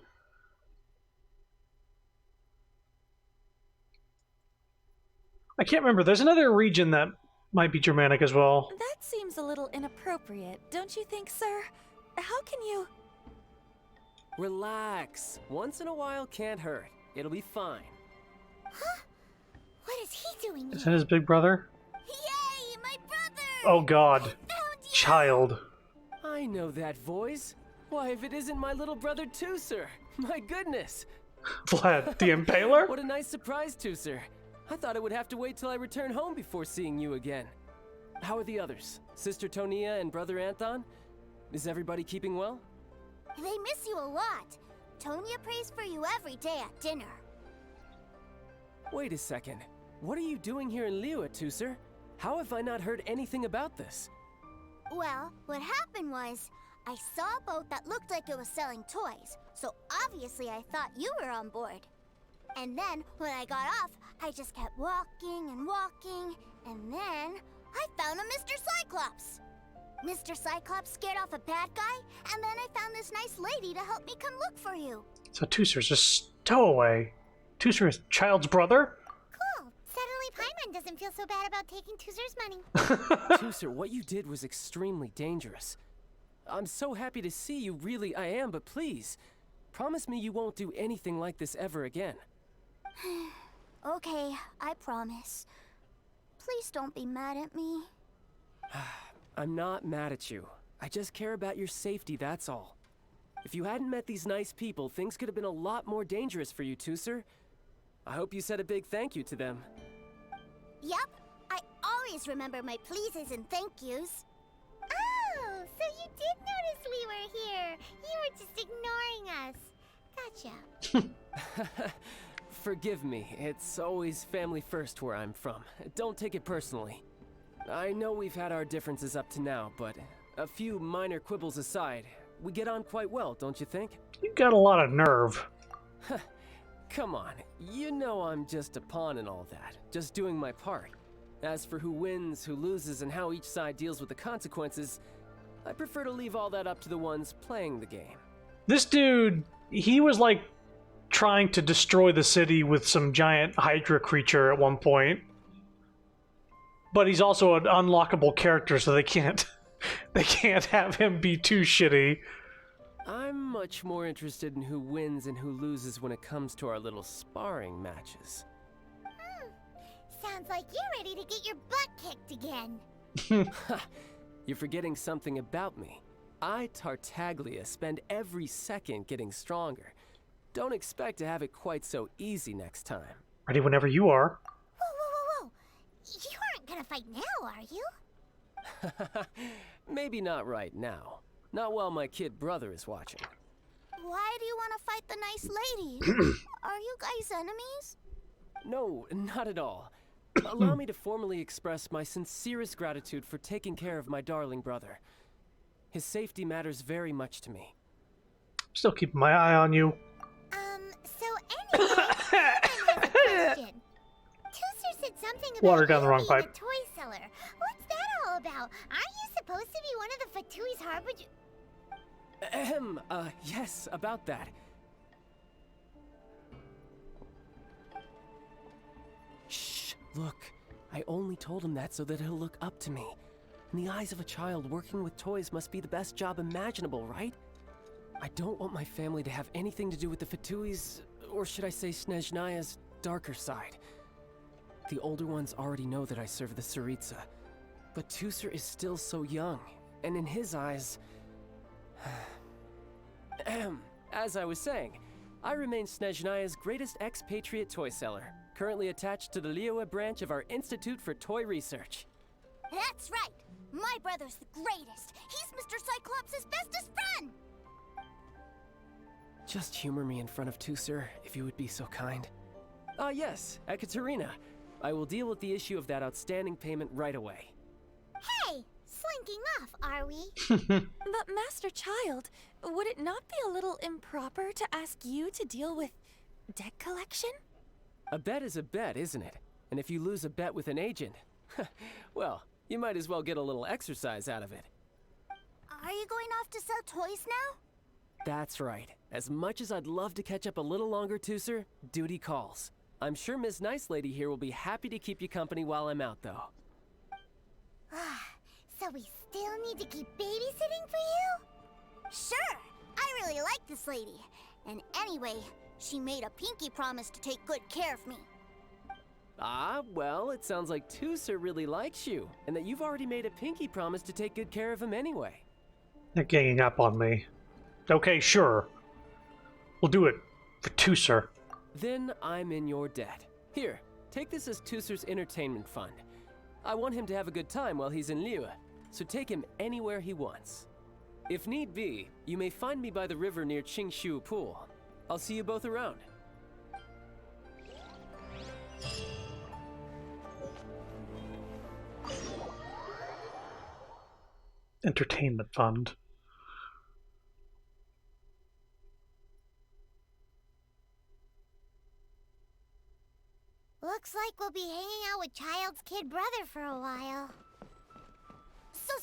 I can't remember. There's another region that might be Germanic as well. That seems a little inappropriate, don't you think, sir? How can you... Relax. Once in a while can't hurt. It'll be fine. Huh? What is he doing here? Is that his big brother? Yay, my brother! Oh God. Found you! Child. I know that voice. Why, if it isn't my little brother Tusser. My goodness. Vlad, the Impaler? What a nice surprise, Tusser. I thought I would have to wait till I return home before seeing you again. How are the others? Sister Tonia and Brother Anthon? Is everybody keeping well? They miss you a lot. Tonia prays for you every day at dinner. Wait a second. What are you doing here in Liyue, Tusser? How have I not heard anything about this? Well, what happened was, I saw a boat that looked like it was selling toys, so obviously I thought you were on board. And then, when I got off, I just kept walking and walking, and then I found a Mr. Cyclops. Mr. Cyclops scared off a bad guy, and then I found this nice lady to help me come look for you. So Tusser's a stowaway. Tusser is Child's brother? Cool. Suddenly Paimon doesn't feel so bad about taking Tusser's money. Tusser, what you did was extremely dangerous. I'm so happy to see you, really I am, but please, promise me you won't do anything like this ever again. Okay, I promise. Please don't be mad at me. I'm not mad at you. I just care about your safety, that's all. If you hadn't met these nice people, things could have been a lot more dangerous for you, Tooser. I hope you said a big thank you to them. Yup, I always remember my pleases and thank yous. Oh, so you did notice we were here. You were just ignoring us. Gotcha. Forgive me, it's always family first where I'm from. Don't take it personally. I know we've had our differences up to now, but a few minor quibbles aside, we get on quite well, don't you think? You got a lot of nerve. Come on, you know I'm just a pawn and all that, just doing my part. As for who wins, who loses, and how each side deals with the consequences, I prefer to leave all that up to the ones playing the game. This dude, he was like trying to destroy the city with some giant Hydra creature at one point. But he's also an unlockable character, so they can't have him be too shitty. I'm much more interested in who wins and who loses when it comes to our little sparring matches. Sounds like you're ready to get your butt kicked again. You're forgetting something about me. I, Tartaglia, spend every second getting stronger. Don't expect to have it quite so easy next time. Ready whenever you are. Whoa. You aren't gonna fight now, are you? Maybe not right now. Not while my kid brother is watching. Why do you want to fight the nice lady? Are you guys enemies? No, not at all. Allow me to formally express my sincerest gratitude for taking care of my darling brother. His safety matters very much to me. Still keeping my eye on you. So anyway, I have a question. Tooser said something about Water down the wrong being pipe. a toy seller. What's that all about? Aren't you supposed to be one of the Fatui's harbinger? Yes, about that. Shh, look. I only told him that so that he'll look up to me. In the eyes of a child, working with toys must be the best job imaginable, right? I don't want my family to have anything to do with the Fatui's, or should I say Snezhnaya's, darker side. The older ones already know that I serve the Tsaritsa, but Tooser is still so young, and in his eyes... As I was saying, I remain Snezhnaya's greatest expatriate toy seller, currently attached to the Liyue branch of our Institute for Toy Research. That's right. My brother's the greatest. He's Mr. Cyclops' bestest friend. Just humor me in front of Tooser, if you would be so kind. Yes, Ekaterina. I will deal with the issue of that outstanding payment right away. Hey, slinking off, are we? But Master Child, would it not be a little improper to ask you to deal with debt collection? A bet is a bet, isn't it? And if you lose a bet with an agent, well, you might as well get a little exercise out of it. Are you going off to sell toys now? That's right. As much as I'd love to catch up a little longer, Tooser, duty calls. I'm sure Miss Nice Lady here will be happy to keep you company while I'm out, though. So we still need to keep babysitting for you? Sure! I really like this lady. And anyway, she made a pinky promise to take good care of me. Ah, well, it sounds like Tooser really likes you, and that you've already made a pinky promise to take good care of him anyway. They're ganging up on me. Okay, sure. We'll do it for Tooser. Then I'm in your debt. Here, take this as Tooser's entertainment fund. I want him to have a good time while he's in Liyue, so take him anywhere he wants. If need be, you may find me by the river near Qingshu Pool. I'll see you both around. Entertainment fund. Looks like we'll be hanging out with Child's kid brother for a while. So,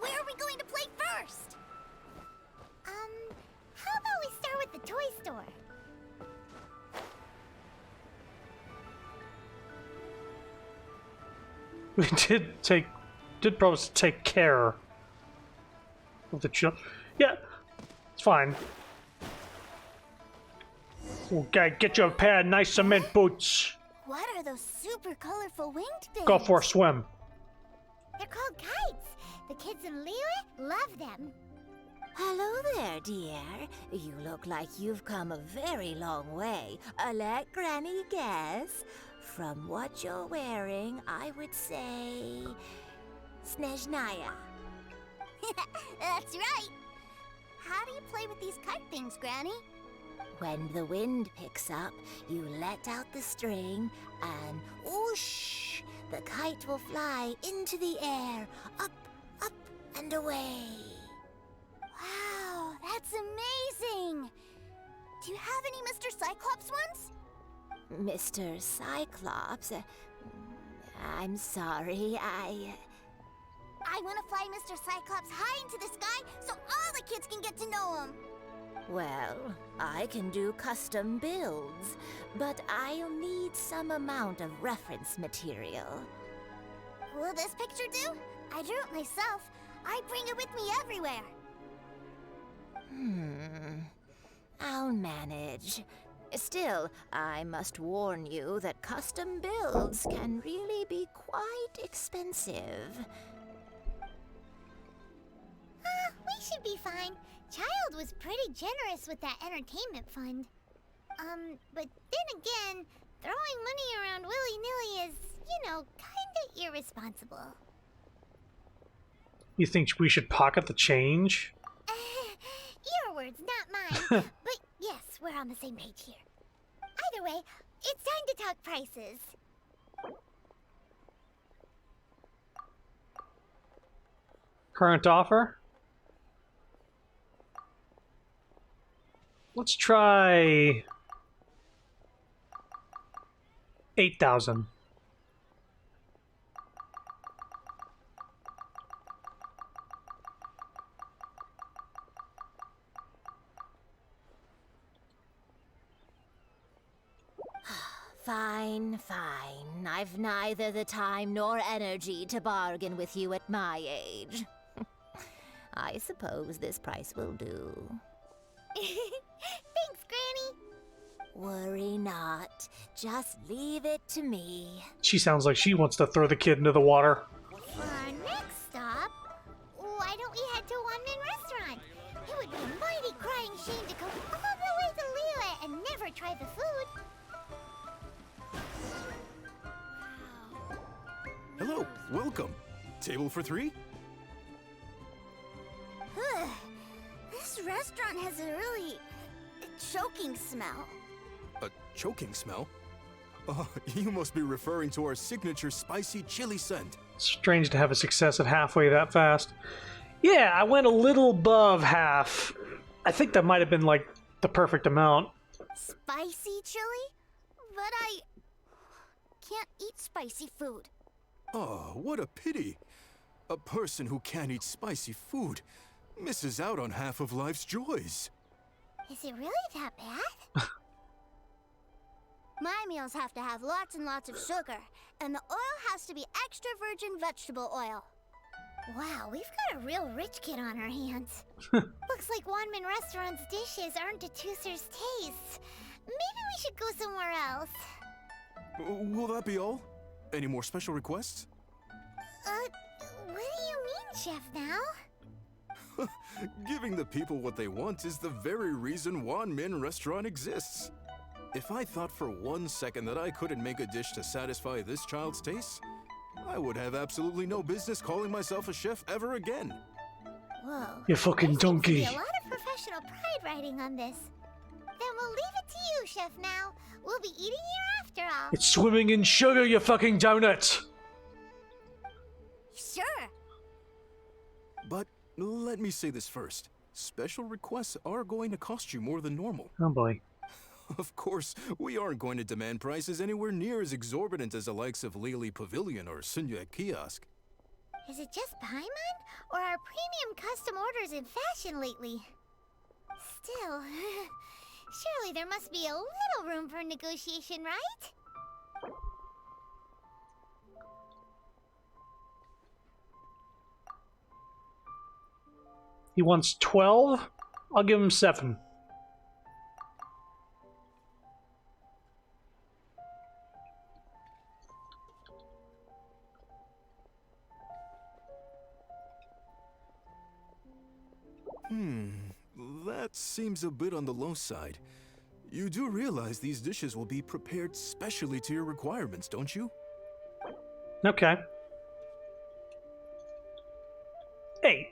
where are we going to play first? How about we start with the toy store? We did promise to take care of the children. Yeah, it's fine. Okay, get you a pair of nice cement boots. What are those super colorful winged things? Go for a swim. They're called kites. The kids in Liyue love them. Hello there, dear. You look like you've come a very long way. Let Granny guess. From what you're wearing, I would say... Snezhnaya. That's right. How do you play with these kite things, Granny? When the wind picks up, you let out the string, and whoosh! The kite will fly into the air, up, up, and away. Wow, that's amazing! Do you have any Mr. Cyclops ones? Mr. Cyclops? I'm sorry, I want to fly Mr. Cyclops high into the sky so all the kids can get to know him. Well, I can do custom builds, but I'll need some amount of reference material. Will this picture do? I drew it myself. I bring it with me everywhere. I'll manage. Still, I must warn you that custom builds can really be quite expensive. We should be fine. Child was pretty generous with that entertainment fund. But then again, throwing money around willy-nilly is, you know, kinda irresponsible. You think we should pocket the change? Your words, not mine. But yes, we're on the same page here. Either way, it's time to talk prices. Current offer? Let's try 8,000. Fine, fine. I've neither the time nor energy to bargain with you at my age. I suppose this price will do. Thanks, Granny. Worry not. Just leave it to me. She sounds like she wants to throw the kid into the water. For our next stop, why don't we head to One Man Restaurant? It would be a mighty crying shame to come all the way to Liyue and never try the food. Hello, welcome. Table for 3? This restaurant has a really choking smell. A choking smell? Oh, you must be referring to our signature spicy chili scent. Strange to have a success at halfway that fast. Yeah, I went a little above half. I think that might have been like the perfect amount. Spicy chili? But I can't eat spicy food. Oh, what a pity. A person who can't eat spicy food misses out on half of life's joys. Is it really that bad? My meals have to have lots and lots of sugar, and the oil has to be extra virgin vegetable oil. Wow, we've got a real rich kid on our hands. Looks like Wanman Restaurant's dishes aren't to Tooser's tastes. Maybe we should go somewhere else. Will that be all? Any more special requests? What do you mean, Chef now? Giving the people what they want is the very reason Wan Min Restaurant exists. If I thought for 1 second that I couldn't make a dish to satisfy this child's tastes, I would have absolutely no business calling myself a chef ever again. Whoa. You fucking donkey. There's a lot of professional pride riding on this. Then we'll leave it to you, Chef Mao. We'll be eating here after all. It's swimming in sugar, you fucking donut! Sure. But let me say this first. Special requests are going to cost you more than normal. Oh boy. Of course, we aren't going to demand prices anywhere near as exorbitant as the likes of Lily Pavilion or Sunya Kiosk. Is it just Paimon? Or are premium custom orders in fashion lately? Still, surely there must be a little room for negotiation, right? He wants 12? I'll give him 7. That seems a bit on the low side. You do realize these dishes will be prepared specially to your requirements, don't you? Okay. Hey.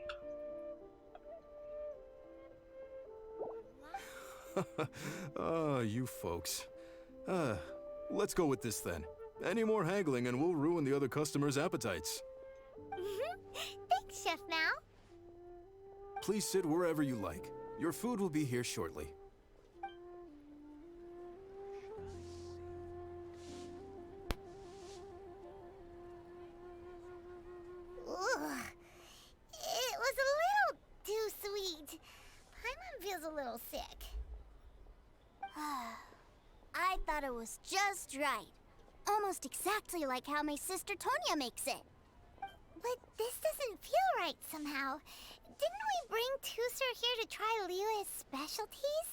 You folks. Let's go with this then. Any more haggling and we'll ruin the other customers' appetites. Thanks, Chef Mao. Please sit wherever you like. Your food will be here shortly. Ugh. It was a little too sweet. Paimon feels a little sick. I thought it was just right. Almost exactly like how my sister Tonya makes it. But this doesn't feel right somehow. Didn't we bring Tusser here to try Liyue's specialties?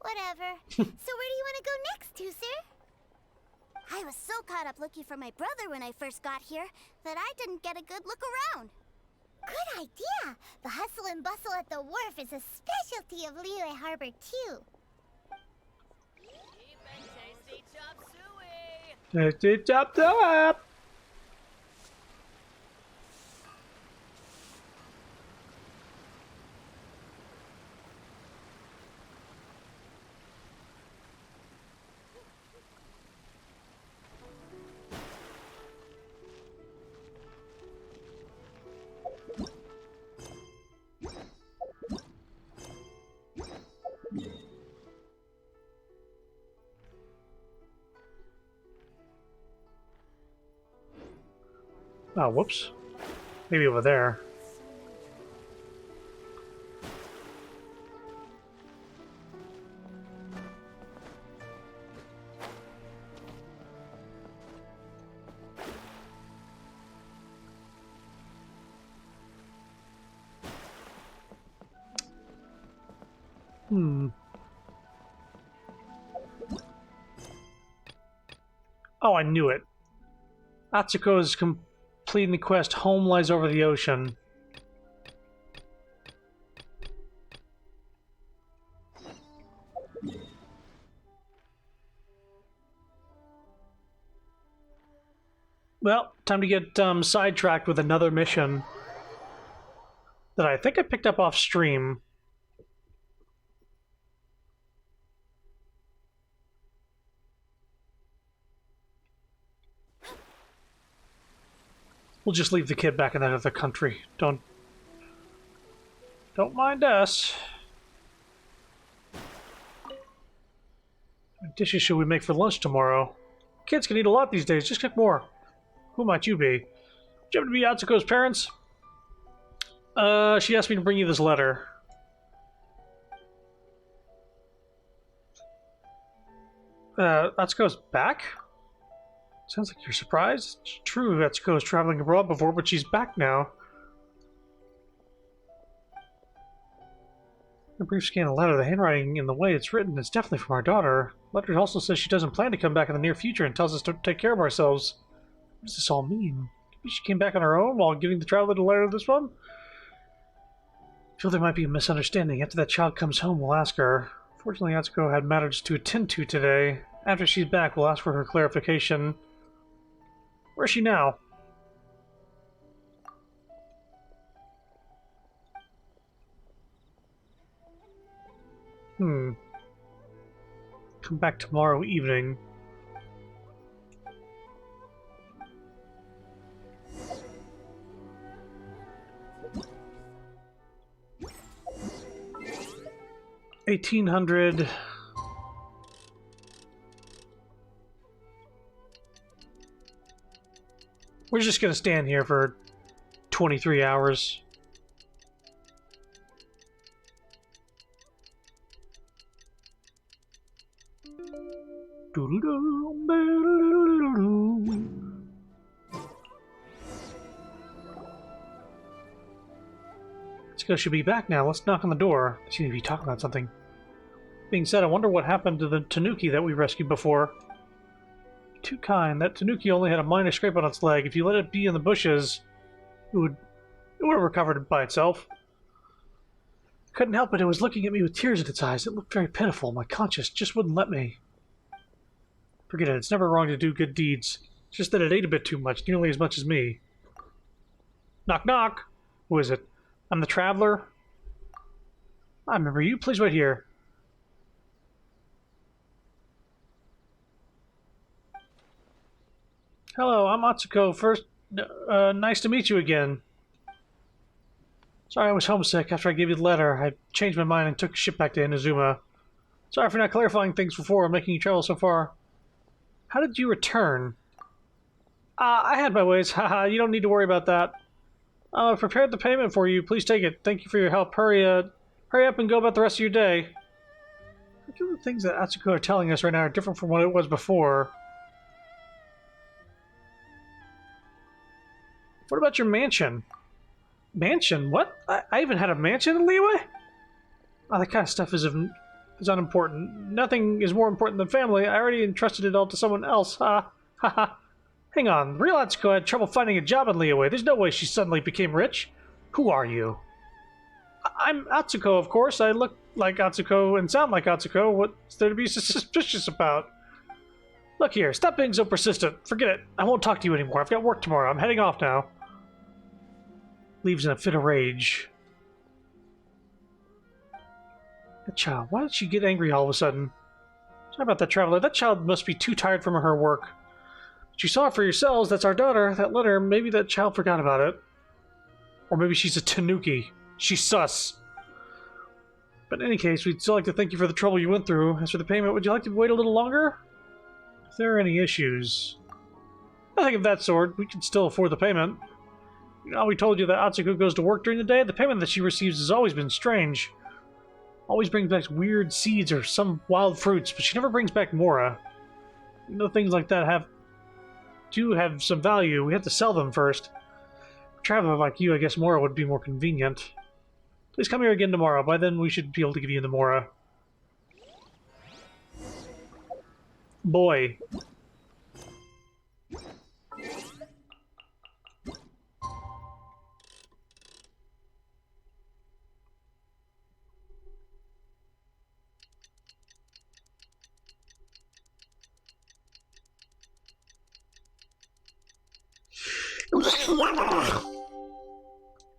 Whatever. So where do you want to go next, Tusser? I was so caught up looking for my brother when I first got here that I didn't get a good look around. Good idea! The hustle and bustle at the wharf is a specialty of Liyue Harbor, too. Tasty chop suey! Oh, whoops. Maybe over there. Oh, I knew it. Atsuko is completing the quest. Home lies over the ocean. Well, time to get sidetracked with another mission that I think I picked up off stream. We'll just leave the kid back in that other country. Don't mind us. What dishes should we make for lunch tomorrow? Kids can eat a lot these days. Just cook more. Who might you be? Do you happen to be Atsuko's parents? She asked me to bring you this letter. Atsuko's back? Sounds like you're surprised. It's true, Atsuko was traveling abroad before, but she's back now. A brief scan of the letter, the handwriting in the way it's written is definitely from our daughter. The letter also says she doesn't plan to come back in the near future and tells us to take care of ourselves. What does this all mean? Maybe she came back on her own while giving the traveler the letter to this one? I feel there might be a misunderstanding. After that child comes home, we'll ask her. Fortunately, Atsuko had matters to attend to today. After she's back, we'll ask for her clarification. Where is she now? Come back tomorrow evening. $1,800. We're just gonna stand here for 23 hours. Atsuko should be back now. Let's knock on the door. They seem to be talking about something. Being said, I wonder what happened to the Tanuki that we rescued before. Too kind. That Tanuki only had a minor scrape on its leg. If you let it be in the bushes, it would have recovered by itself. Couldn't help it. It was looking at me with tears in its eyes. It looked very pitiful. My conscience just wouldn't let me. Forget it. It's never wrong to do good deeds. It's just that it ate a bit too much, nearly as much as me. Knock, knock. Who is it? I'm the traveler. I remember you. Please wait here. Hello, I'm Atsuko. First, nice to meet you again. Sorry, I was homesick after I gave you the letter. I changed my mind and took a ship back to Inazuma. Sorry for not clarifying things before and making you travel so far. How did you return? I had my ways. Haha, you don't need to worry about that. I prepared the payment for you. Please take it. Thank you for your help. Hurry up and go about the rest of your day. I feel the things that Atsuko are telling us right now are different from what it was before. What about your mansion? Mansion? What? I even had a mansion in Liyue? Oh, that kind of stuff is unimportant. Nothing is more important than family. I already entrusted it all to someone else. Ha ha. Hang on. Real Atsuko had trouble finding a job in Liyue. There's no way she suddenly became rich. Who are you? I'm Atsuko, of course. I look like Atsuko and sound like Atsuko. What's there to be suspicious about? Look here. Stop being so persistent. Forget it. I won't talk to you anymore. I've got work tomorrow. I'm heading off now. Leaves in a fit of rage. That child. Why did she get angry all of a sudden? Sorry about that, traveler. That child must be too tired from her work. But you saw it for yourselves. That's our daughter. That letter, maybe that child forgot about it. Or maybe she's a tanuki. She's sus. But in any case, we'd still like to thank you for the trouble you went through. As for the payment, would you like to wait a little longer? If there are any issues... Nothing of that sort. We can still afford the payment. You know, we told you that Atsuko goes to work during the day. The payment that she receives has always been strange. Always brings back weird seeds or some wild fruits, but she never brings back Mora. You know, things like that do have some value. We have to sell them first. For a traveler like you, I guess Mora would be more convenient. Please come here again tomorrow. By then, we should be able to give you the Mora. Boy.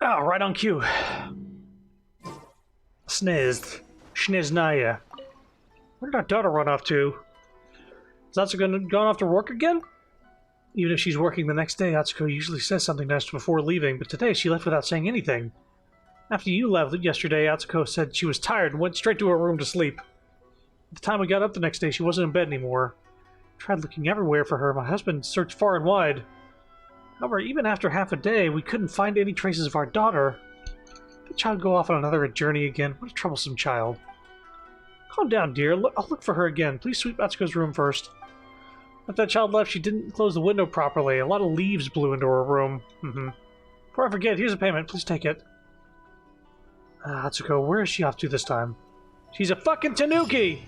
Oh, right on cue. Snizzed. Schniznaya. Where did our daughter run off to? Is Atsuko gone off to work again? Even if she's working the next day, Atsuko usually says something nice before leaving, but today she left without saying anything. After you left yesterday, Atsuko said she was tired and went straight to her room to sleep. At the time we got up the next day, she wasn't in bed anymore. I tried looking everywhere for her. My husband searched far and wide. However, even after half a day, we couldn't find any traces of our daughter. Did the child go off on another journey again? What a troublesome child. Calm down, dear. I'll look for her again. Please sweep Atsuko's room first. After that child left, she didn't close the window properly. A lot of leaves blew into her room. Before I forget, here's a payment. Please take it. Atsuko, where is she off to this time? She's a fucking tanuki!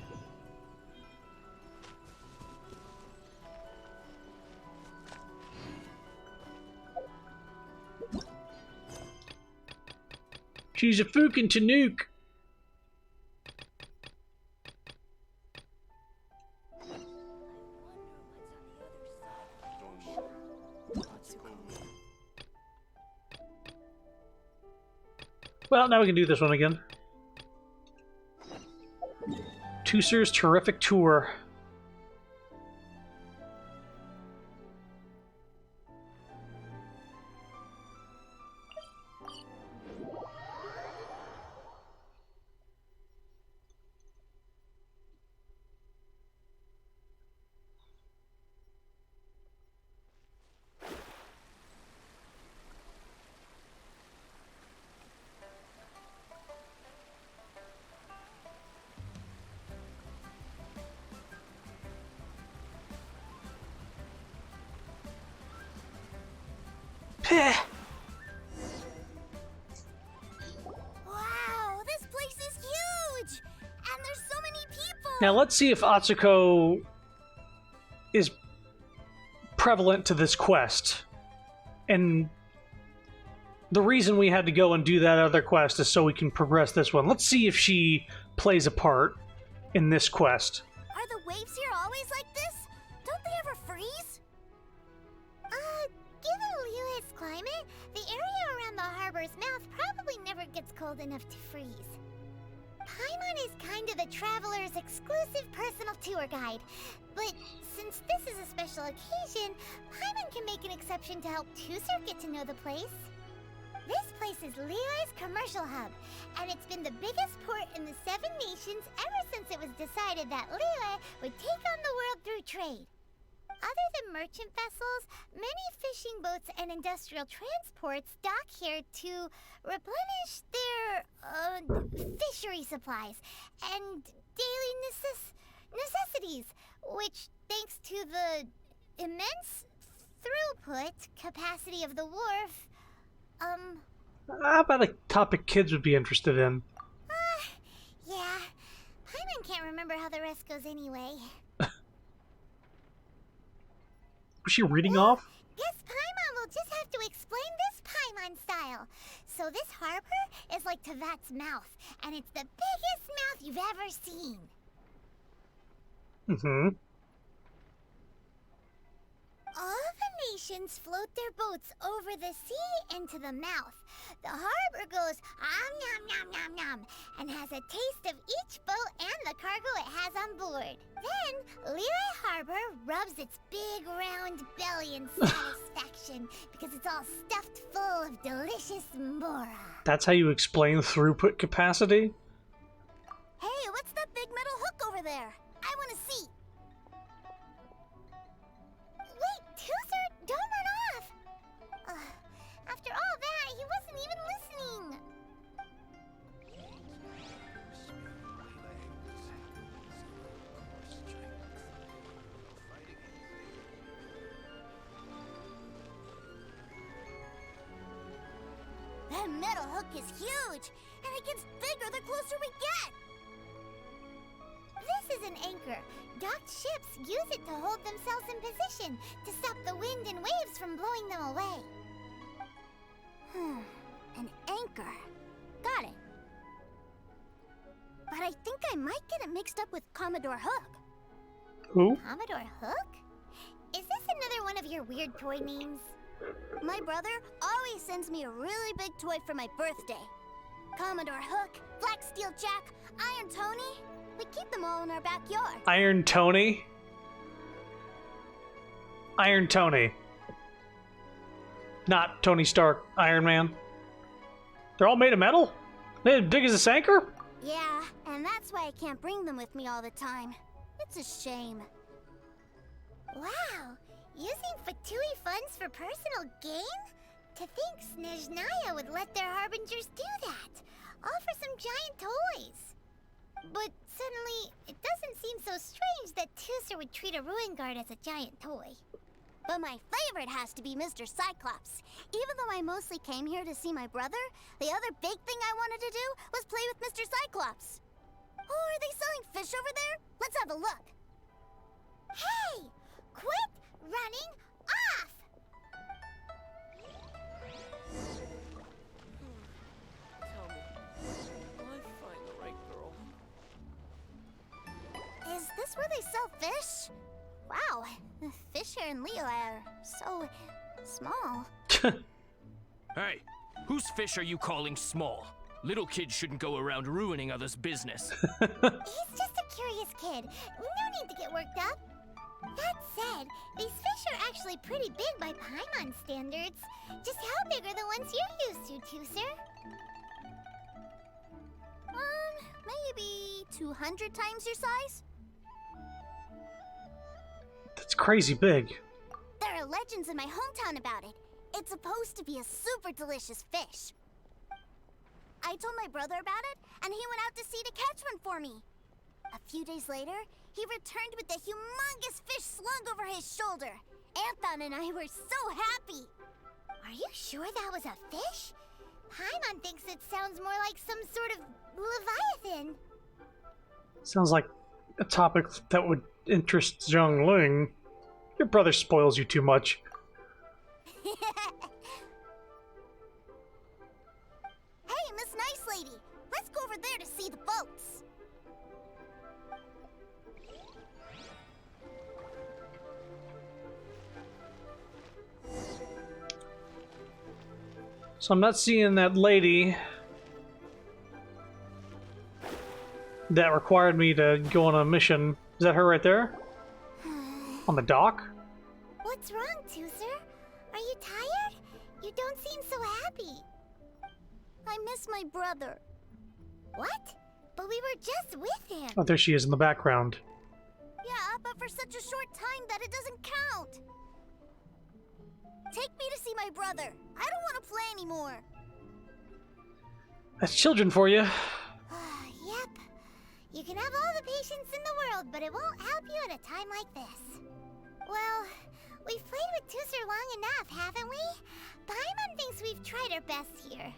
She's a fucking tanuki! Well, now we can do this one again. Tusser's Terrific Tour. Wow, this place is huge! And there's so many people! Now let's see if Atsuko is prevalent to this quest. And the reason we had to go and do that other quest is so we can progress this one. Let's see if she plays a part in this quest. Are the waves here always like this? Don't they ever freeze? Given Liyue's climate, the area around the harbor's mouth probably never gets cold enough to freeze. Paimon is kind of the traveler's exclusive personal tour guide, but since this is a special occasion, Paimon can make an exception to help Tusser get to know the place. This place is Liyue's commercial hub, and it's been the biggest port in the Seven Nations ever since it was decided that Liyue would take on the world through trade. Other than merchant vessels, many fishing boats and industrial transports dock here to replenish their fishery supplies and daily necessities, which, thanks to the immense throughput capacity of the wharf, How about a topic kids would be interested in? Yeah. Paimon can't remember how the rest goes anyway. Was she reading off? Guess Paimon will just have to explain this Paimon style. So this harbor is like Tevat's mouth, and it's the biggest mouth you've ever seen. Mm-hmm. All the nations float their boats over the sea into the mouth. The harbor goes nom nom nom nom and has a taste of each boat and the cargo it has on board. Then Liyue Harbor rubs its big round belly in satisfaction because it's all stuffed full of delicious mora. That's how you explain throughput capacity? Hey, what's that big metal hook over there? I want to see. Wait, Tusser, don't run off! After all that, he wasn't even listening! That metal hook is huge, and it gets bigger the closer we get. This is an anchor. Docked ships use it to hold themselves in position, to stop the wind and waves from blowing them away. An anchor. Got it. But I think I might get it mixed up with Commodore Hook. Who? Commodore Hook? Is this another one of your weird toy names? My brother always sends me a really big toy for my birthday. Commodore Hook, Black Steel Jack, Iron Tony. We keep them all in our backyard. Iron Tony? Iron Tony. Not Tony Stark, Iron Man. They're all made of metal? They as big as this anchor? Yeah, and that's why I can't bring them with me all the time. It's a shame. Wow! Using Fatui funds for personal gain? To think Snezhnaya would let their harbingers do that. All for some giant toys. But suddenly, it doesn't seem so strange that Tusser would treat a ruin guard as a giant toy. But my favorite has to be Mr. Cyclops. Even though I mostly came here to see my brother, the other big thing I wanted to do was play with Mr. Cyclops. Oh, are they selling fish over there? Let's have a look. Hey! Quit running off! Tell me, will I find the right girl? Is this where they sell fish? Wow, the fish here in Liyue are so small. Hey, whose fish are you calling small? Little kids shouldn't go around ruining others' business. He's just a curious kid. No need to get worked up. That said, these fish are actually pretty big by Paimon standards. Just how big are the ones you're used to, Tusser? Maybe 200 times your size? That's crazy big. There are legends in my hometown about it. It's supposed to be a super delicious fish. I told my brother about it, and he went out to sea to catch one for me. A few days later, he returned with a humongous fish slung over his shoulder. Anthon and I were so happy. Are you sure that was a fish? Paimon thinks it sounds more like some sort of leviathan. Sounds like a topic that would interest Zhongling. Your brother spoils you too much. So I'm not seeing that lady that required me to go on a mission. Is that her right there? On the dock? What's wrong, Tooser? Are you tired? You don't seem so happy. I miss my brother. What? But we were just with him. Oh, there she is in the background. Yeah, but for such a short time that it doesn't count. Take me to see my brother. I don't want to play anymore. That's children for you. Yep. You can have all the patience in the world, but it won't help you at a time like this. Well, we've played with Tooser long enough, haven't we? Paimon thinks we've tried our best here.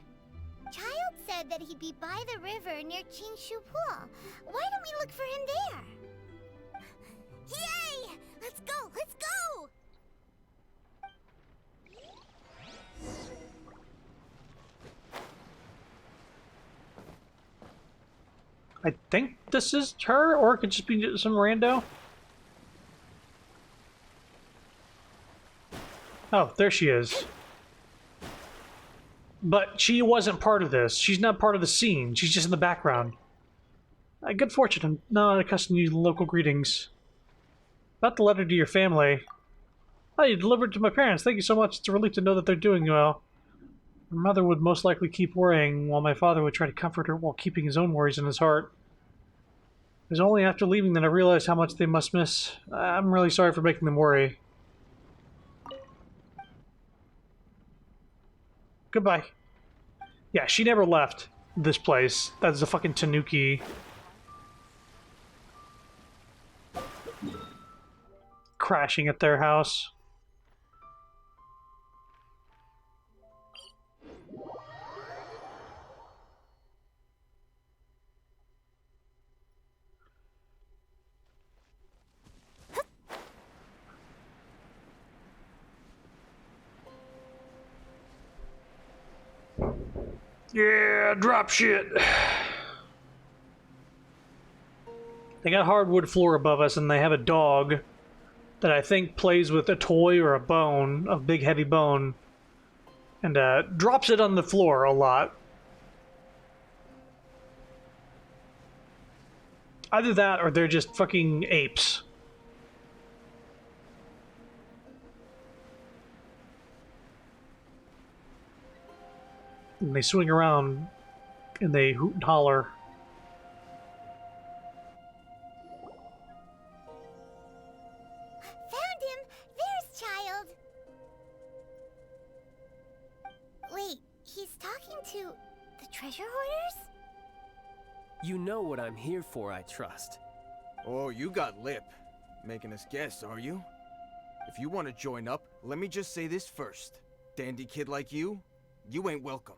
Child said that he'd be by the river near Chinshu Pool. Why don't we look for him there? Yay! Let's go! Let's go! I think this is her, or it could just be some rando. Oh, there she is. But she wasn't part of this. She's not part of the scene. She's just in the background. Good fortune. I'm not accustomed to using local greetings. About the letter to your family. Oh, you delivered it to my parents. Thank you so much. It's a relief to know that they're doing well. My mother would most likely keep worrying, while my father would try to comfort her while keeping his own worries in his heart. It was only after leaving that I realized how much they must miss. I'm really sorry for making them worry. Goodbye. Yeah, she never left this place. That's a fucking Tanuki. Crashing at their house. Yeah, drop shit. They got hardwood floor above us, and they have a dog that I think plays with a toy or a bone, a big heavy bone, and drops it on the floor a lot. Either that, or they're just fucking apes. And they swing around, and they hoot and holler. Found him! There's Child! Wait, he's talking to the treasure hoarders? You know what I'm here for, I trust. Oh, you got lip. Making us guess, are you? If you want to join up, let me just say this first. Dandy kid like you ain't welcome.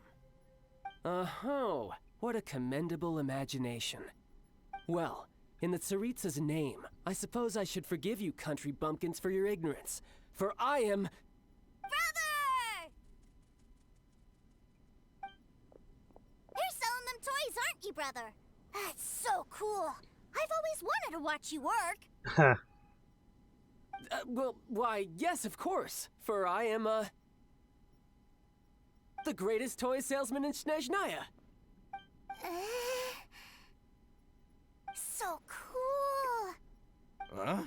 Oh, what a commendable imagination. Well, in the Tsaritsa's name, I suppose I should forgive you country bumpkins for your ignorance. For I am... Brother! You're selling them toys, aren't you, brother? That's so cool. I've always wanted to watch you work. well, why, yes, of course. For I am, the greatest toy salesman in Snezhnaya. So cool. Huh?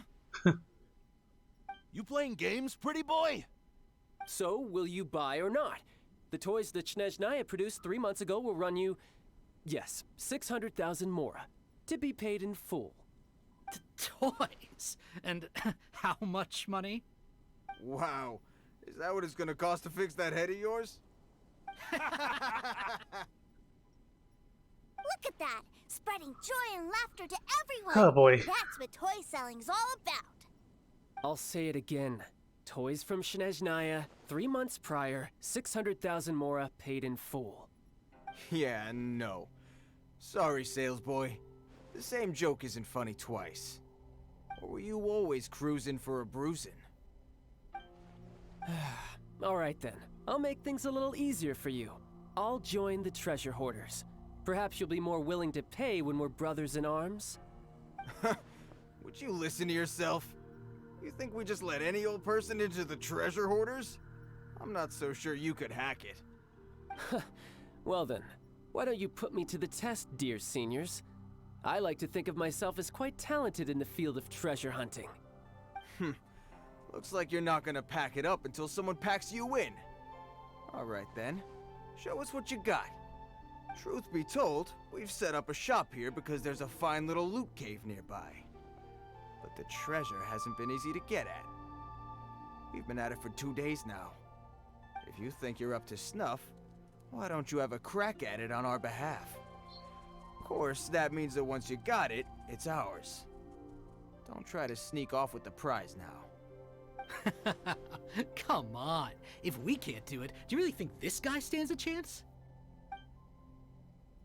You playing games, pretty boy? So, will you buy or not? The toys that Snezhnaya produced 3 months ago will run you, yes, 600,000 mora, to be paid in full. Toys? And how much money? Wow. Is that what it's gonna cost to fix that head of yours? Look at that! Spreading joy and laughter to everyone! Oh boy. That's what toy selling's all about! I'll say it again. Toys from Snezhnaya, 3 months prior, 600,000 mora paid in full. Yeah, no. Sorry, sales boy. The same joke isn't funny twice. Or were you always cruising for a bruising? Alright then, I'll make things a little easier for you. I'll join the treasure hoarders. Perhaps you'll be more willing to pay when we're brothers in arms? Would you listen to yourself? You think we just let any old person into the treasure hoarders? I'm not so sure you could hack it. Well then, why don't you put me to the test, dear seniors? I like to think of myself as quite talented in the field of treasure hunting. Looks like you're not gonna pack it up until someone packs you in. Alright then, show us what you got. Truth be told, we've set up a shop here because there's a fine little loot cave nearby. But the treasure hasn't been easy to get at. We've been at it for 2 days now. If you think you're up to snuff, why don't you have a crack at it on our behalf? Of course, that means that once you got it, it's ours. Don't try to sneak off with the prize now. Come on. If we can't do it, do you really think this guy stands a chance?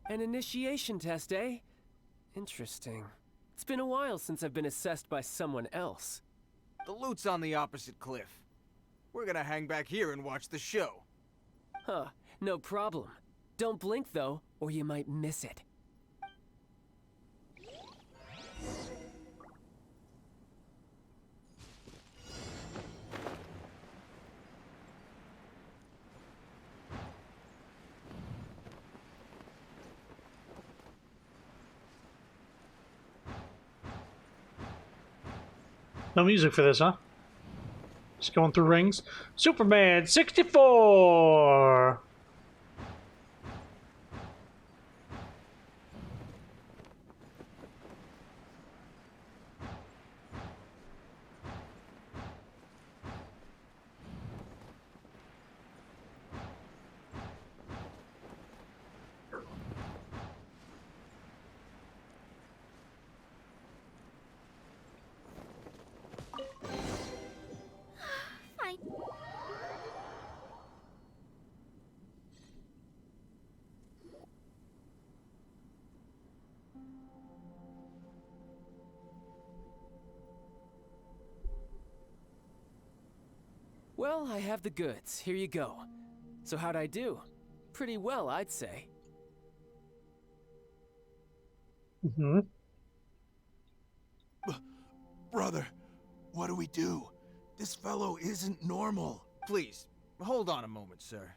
An initiation test, eh? Interesting. It's been a while since I've been assessed by someone else. The loot's on the opposite cliff. We're gonna hang back here and watch the show. Huh, no problem. Don't blink though, or you might miss it. No music for this, huh? Just going through rings. Superman 64! Fine. Well, I have the goods. Here you go. So how'd I do? Pretty well, I'd say. Mm-hmm. Brother, what do we do? This fellow isn't normal. Please, hold on a moment, sir.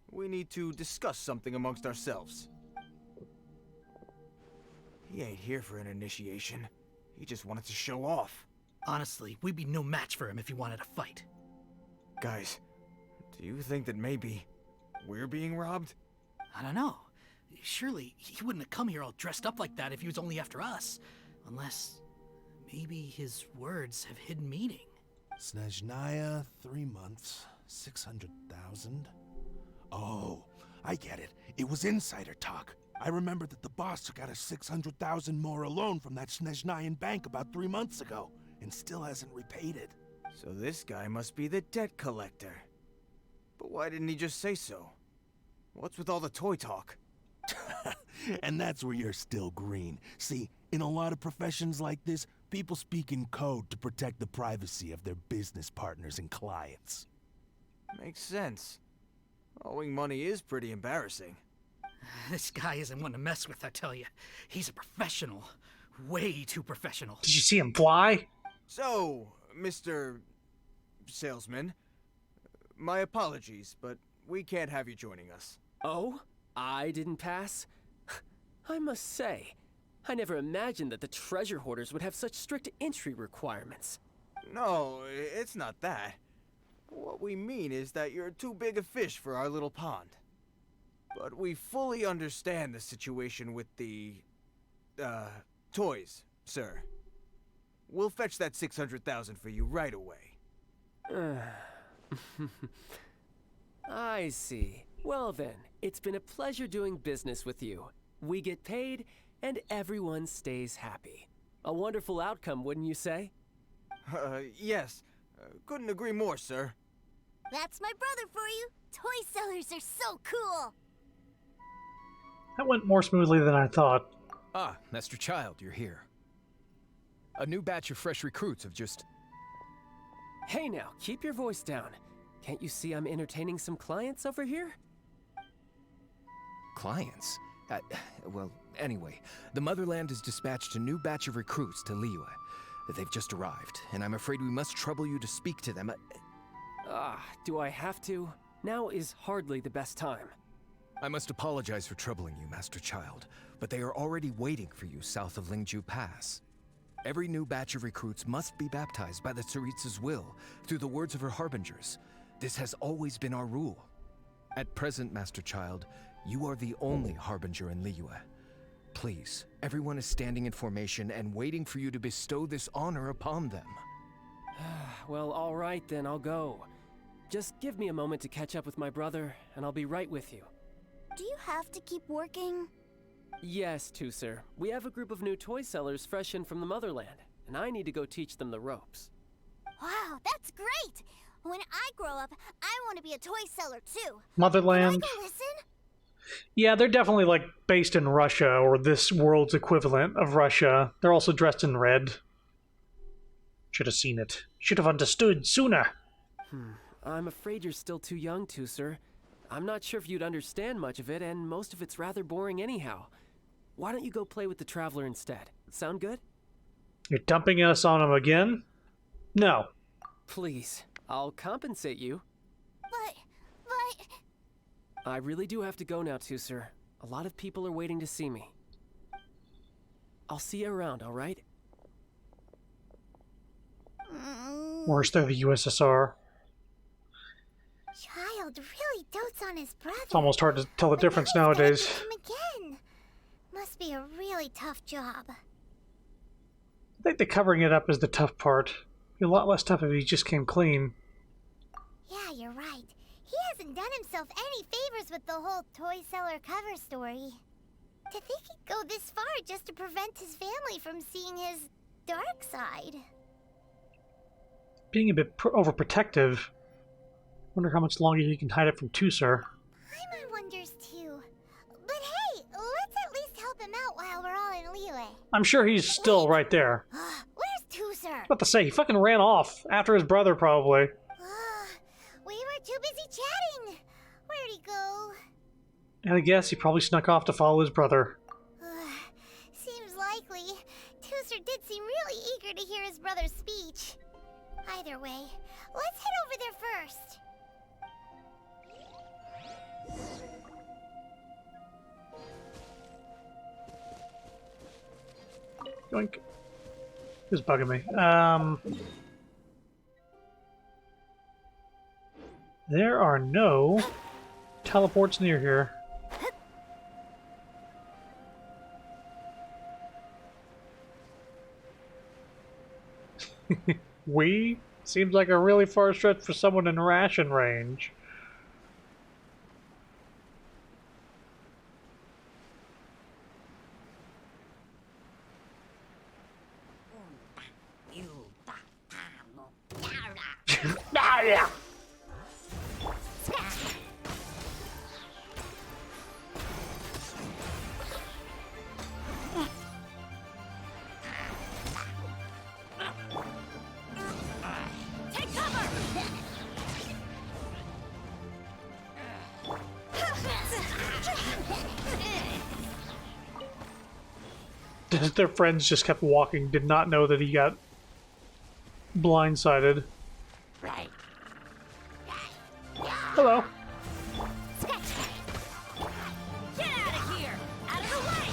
We need to discuss something amongst ourselves. He ain't here for an initiation. He just wanted to show off. Honestly, we'd be no match for him if he wanted a fight. Guys, do you think that maybe we're being robbed? I don't know. Surely he wouldn't have come here all dressed up like that if he was only after us. Unless maybe his words have hidden meaning. Snezhnaya, 3 months, 600,000. Oh, I get it. It was insider talk. I remember that the boss took out a 600,000 more alone from that Snezhnayan bank about 3 months ago, and still hasn't repaid it. So this guy must be the debt collector. But why didn't he just say so? What's with all the toy talk? And that's where you're still green. See, in a lot of professions like this, people speak in code to protect the privacy of their business partners and clients. Makes sense. Owing money is pretty embarrassing. This guy isn't one to mess with, I tell you. He's a professional. Way too professional. Did you see him fly? So, Mr. Salesman, my apologies, but we can't have you joining us. Oh? I didn't pass? I must say, I never imagined that the treasure hoarders would have such strict entry requirements. No, it's not that. What we mean is that you're too big a fish for our little pond. But we fully understand the situation with the, toys, sir. We'll fetch that 600,000 for you right away. I see. Well then, it's been a pleasure doing business with you. We get paid, and everyone stays happy. A wonderful outcome, wouldn't you say? Yes. Couldn't agree more, sir. That's my brother for you. Toy sellers are so cool. That went more smoothly than I thought. Ah, Master Child, you're here. A new batch of fresh recruits have just... Hey now, keep your voice down. Can't you see I'm entertaining some clients over here? Clients? Well, anyway, the Motherland has dispatched a new batch of recruits to Liyue. They've just arrived, and I'm afraid we must trouble you to speak to them. Do I have to? Now is hardly the best time. I must apologize for troubling you, Master Child, but they are already waiting for you south of Lingju Pass. Every new batch of recruits must be baptized by the Tsaritsa's will, through the words of her harbingers. This has always been our rule. At present, Master Child, you are the only harbinger in Liyue. Please, everyone is standing in formation and waiting for you to bestow this honor upon them. Well, all right then, I'll go. Just give me a moment to catch up with my brother, and I'll be right with you. Do you have to keep working? Yes, Tusser. We have a group of new toy sellers fresh in from the motherland, and I need to go teach them the ropes. Wow, that's great! When I grow up, I want to be a toy seller too. Motherland. Can I go listen? Yeah, they're definitely like based in Russia or this world's equivalent of Russia. They're also dressed in red. Should have seen it. Should have understood sooner. I'm afraid you're still too young, Tusser. I'm not sure if you'd understand much of it, and most of it's rather boring anyhow. Why don't you go play with the Traveler instead? Sound good? You're dumping us on him again? No. Please, I'll compensate you. But... I really do have to go now, Tusser. A lot of people are waiting to see me. I'll see you around, all right? Worse, they're the USSR. Child really dotes on his brother. It's almost hard to tell the difference nowadays. Him again. Must be a really tough job. I think the covering it up is the tough part. It'd be a lot less tough if he just came clean. Yeah, you're right. He hasn't done himself any favors with the whole toy seller cover story. To think he'd go this far just to prevent his family from seeing his dark side. Being a bit overprotective. Wonder how much longer he can hide it from Tusser. Paimon wonders too. But hey, let's at least help him out while we're all in Liyue. I'm sure he's still right there. Where's Tusser? What to say? He fucking ran off after his brother, probably. We were too busy chatting. Where'd he go? And I guess he probably snuck off to follow his brother. Seems likely. Tusser did seem really eager to hear his brother's speech. Either way, let's head over there first. Yoink. Who's bugging me? There are no teleports near here. We? Seems like a really far stretch for someone in ration range. Their friends just kept walking, did not know that he got blindsided. Hello. Get out of here! Out of the way!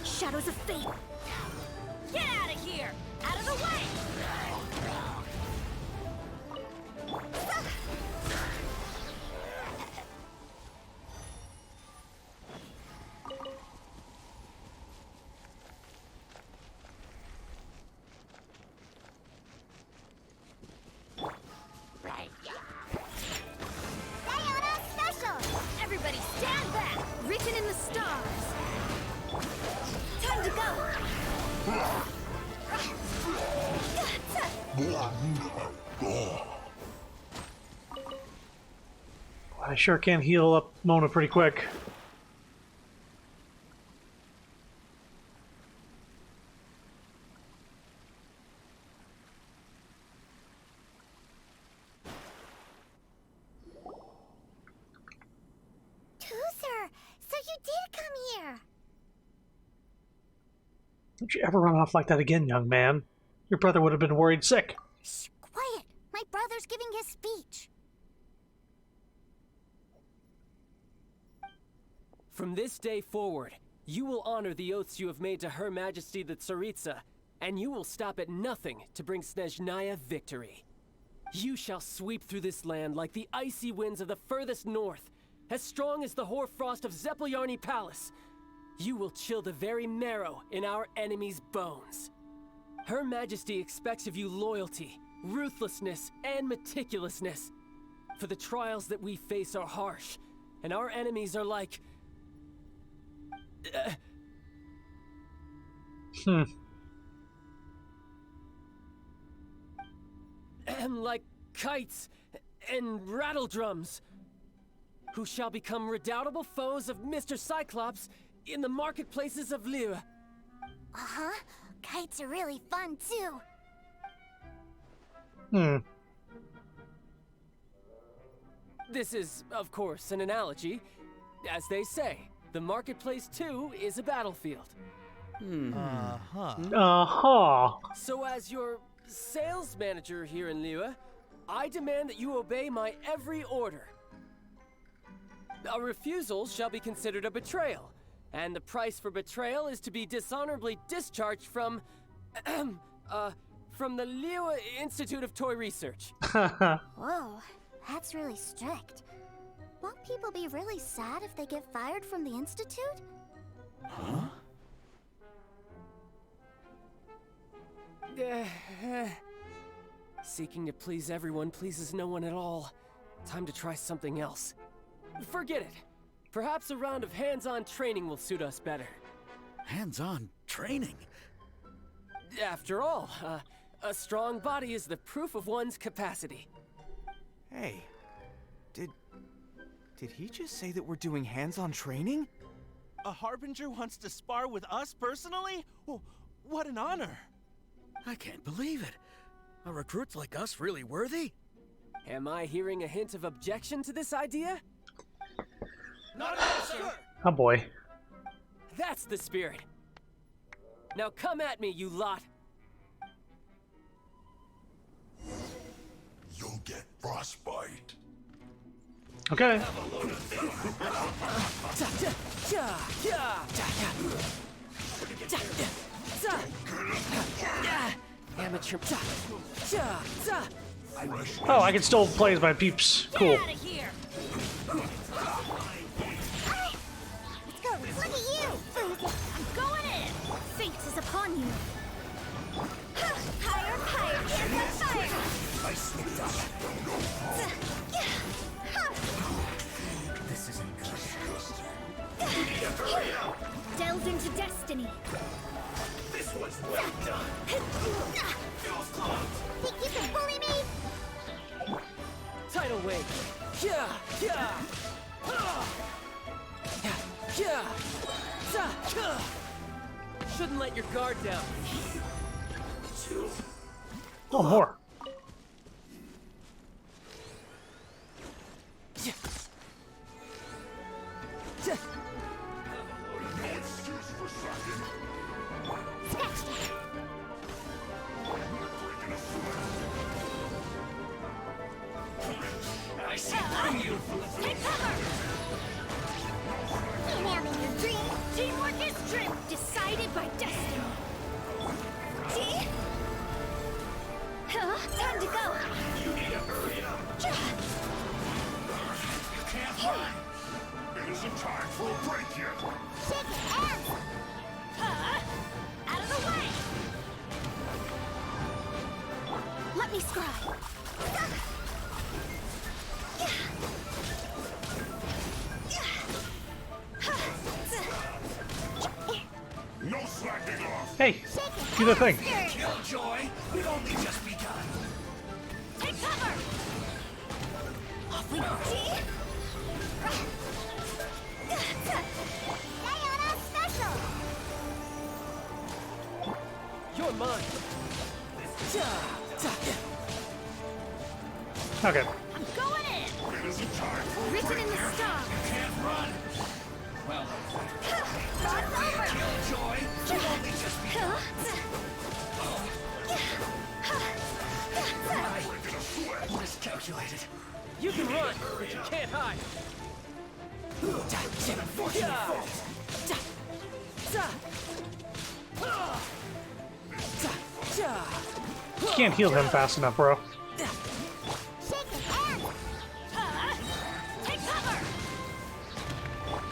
Shadows of fate! Get out of here! Out of the way! Special! Everybody stand back! Written in the stars! Time to I sure can heal up Mona pretty quick. Don't you ever run off like that again, young man. Your brother would have been worried sick. Shh, quiet. My brother's giving his speech. From this day forward, you will honor the oaths you have made to Her Majesty the Tsaritsa, and you will stop at nothing to bring Snezhnaya victory. You shall sweep through this land like the icy winds of the furthest north, as strong as the hoarfrost of Zepelyarny Palace. You will chill the very marrow in our enemies' bones. Her Majesty expects of you loyalty, ruthlessness, and meticulousness. For the trials that we face are harsh, and our enemies are like... like kites and rattle drums, who shall become redoubtable foes of Mr. Cyclops in the marketplaces of Liyue. Uh-huh. Kites are really fun, too. This is, of course, an analogy. As they say, the marketplace, too, is a battlefield. So as your sales manager here in Liyue, I demand that you obey my every order. A refusal shall be considered a betrayal, and the price for betrayal is to be dishonorably discharged from the Liyue Institute of Toy Research. Whoa, that's really strict. Won't people be really sad if they get fired from the Institute? Huh? Seeking to please everyone pleases no one at all. Time to try something else. Forget it. Perhaps a round of hands-on training will suit us better. Hands-on training? After all, a strong body is the proof of one's capacity. Hey, did he just say that we're doing hands-on training? A Harbinger wants to spar with us personally? Well, what an honor! I can't believe it. Are recruits like us really worthy? Am I hearing a hint of objection to this idea? Not at all, sir! Oh boy. That's the spirit. Now come at me, you lot. You'll get frostbite. Okay. Amateur. Oh, I can still play as my peeps. Cool. Let's go, look at you! I'm going in! Fate is upon you. Higher, higher, hands on fire! I slipped up. This isn't Delve into destiny. This one's well done. Think you can bully me? Tidal wave. Shouldn't let your guard down. Oh, more. I see through you. Take cover! Emailing your dream. Teamwork is dream decided by destiny. See? Time to go. You need to hurry up. You can't run. It isn't time for a break yet. Shake it, ass! Out of the way! Let me scribe. No slacking off. Hey, do the thing. Killjoy, we've only just begun. Take cover! Off we go. Diana special! You're mine. Okay. I'm going in! It isn't time for a Written break in the yet. stars. Can't run. Well, Rod's over! Killjoy, we've only just begun. Miscalculated. You can run, but you can't hide. Can't heal him fast enough, bro. Take cover!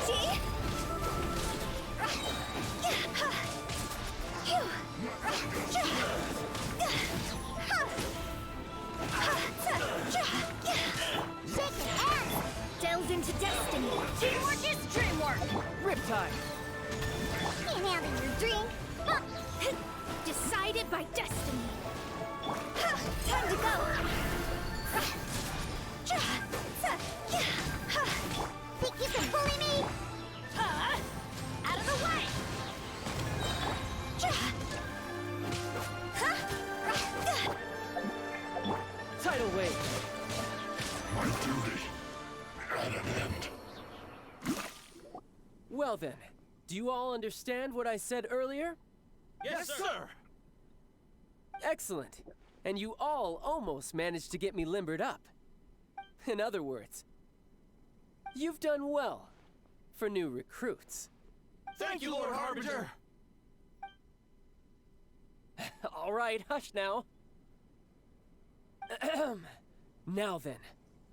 See? Delves into destiny. Teamwork is dreamwork. Riptide. Can't handle your drink. Decided by destiny. Time to go. Think you can bully me? Out of the way. Tidal wave. My duty at an end. Well then, do you all understand what I said earlier? Yes, sir. Excellent. And you all almost managed to get me limbered up. In other words, you've done well for new recruits. Thank you, Lord Harbinger. All right, hush now. Now then,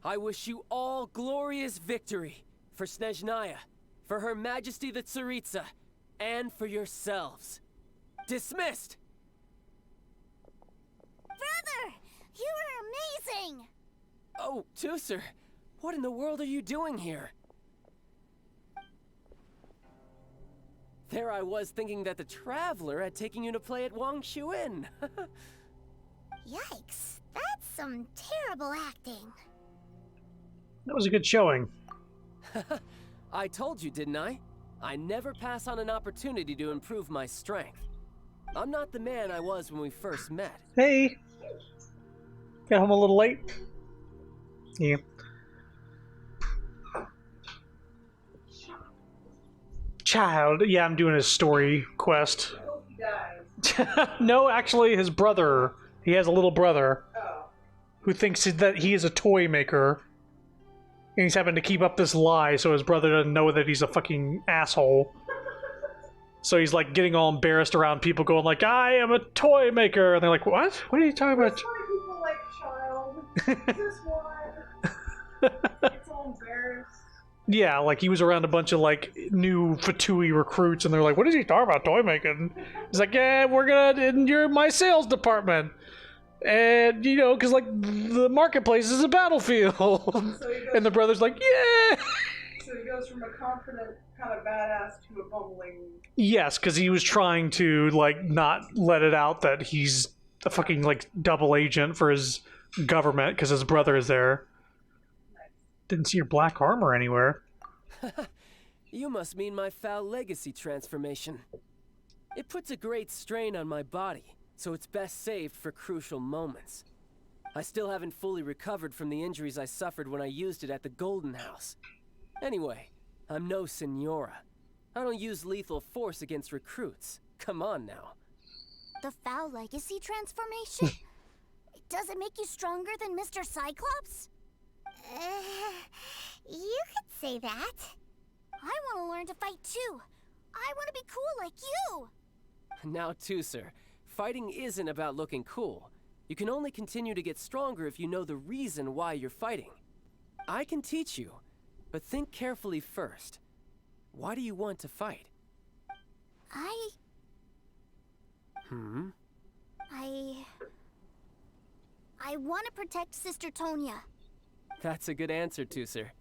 I wish you all glorious victory for Snezhnaya, for Her Majesty the Tsaritsa, and for yourselves. Dismissed! Brother, you were amazing. Oh, Tusser, what in the world are you doing here? There I was thinking that the Traveler had taken you to play at Wang Shuin. Yikes, that's some terrible acting. That was a good showing. I told you, didn't I? I never pass on an opportunity to improve my strength. I'm not the man I was when we first met. Hey! Got home a little late. Yeah. Child. Yeah, I'm doing his story quest. No, actually, his brother. He has a little brother who thinks that he is a toy maker. And he's having to keep up this lie so his brother doesn't know that he's a fucking asshole. So he's like getting all embarrassed around people going like, I am a toy maker. And they're like, what? What are you talking about? That's why people like Child. This one. It's all embarrassed. Yeah, like he was around a bunch of like new Fatui recruits and they're like, what is he talking about toy making? He's like, yeah, you're my sales department. And, you know, because like the marketplace is a battlefield. So and the brother's like, yeah. So he goes from a confident kind of badass to a bumbling. Yes, because he was trying to like not let it out that he's a fucking like double agent for his government because his brother is there. Didn't see your black armor anywhere. You must mean my foul legacy transformation. It puts a great strain on my body, so it's best saved for crucial moments. I still haven't fully recovered from the injuries I suffered when I used it at the Golden House. Anyway, I'm no Senora. I don't use lethal force against recruits. Come on now. The foul legacy transformation? Does it make you stronger than Mr. Cyclops? You could say that. I want to learn to fight too. I want to be cool like you. Now, Tusser, fighting isn't about looking cool. You can only continue to get stronger if you know the reason why you're fighting. I can teach you, but think carefully first. Why do you want to fight? I want to protect Sister Tonya. That's a good answer, Tusser.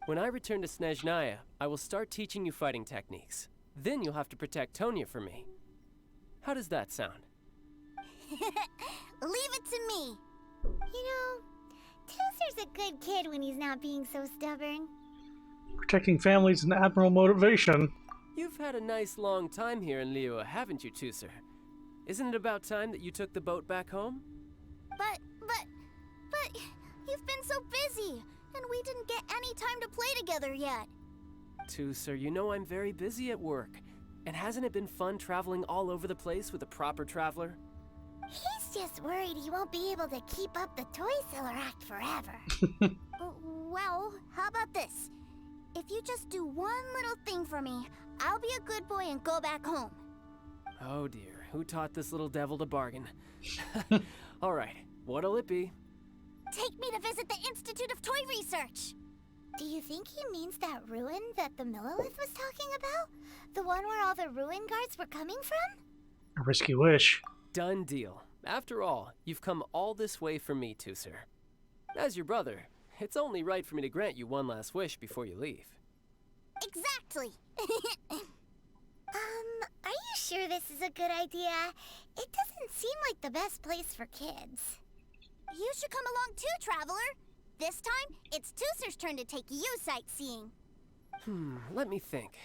When I return to Snezhnaya, I will start teaching you fighting techniques. Then you'll have to protect Tonya for me. How does that sound? Leave it to me. You know, Tusser's a good kid when he's not being so stubborn. Protecting families is an admirable motivation. You've had a nice long time here in Liyue, haven't you, Tusser? Isn't it about time that you took the boat back home? But you've been so busy, and we didn't get any time to play together yet. Tusser, you know I'm very busy at work. And hasn't it been fun traveling all over the place with a proper traveler? He's just worried he won't be able to keep up the toy seller act forever. Well, how about this? If you just do one little thing for me, I'll be a good boy and go back home. Oh dear, who taught this little devil to bargain? Alright, what'll it be? Take me to visit the Institute of Toy Research! Do you think he means that ruin that the Millilith was talking about? The one where all the ruin guards were coming from? A risky wish. Done deal. After all, you've come all this way for me, Tusser. As your brother, it's only right for me to grant you one last wish before you leave. Exactly! Are you sure this is a good idea? It doesn't seem like the best place for kids. You should come along too, Traveler! This time, it's Tusser's turn to take you sightseeing. Let me think.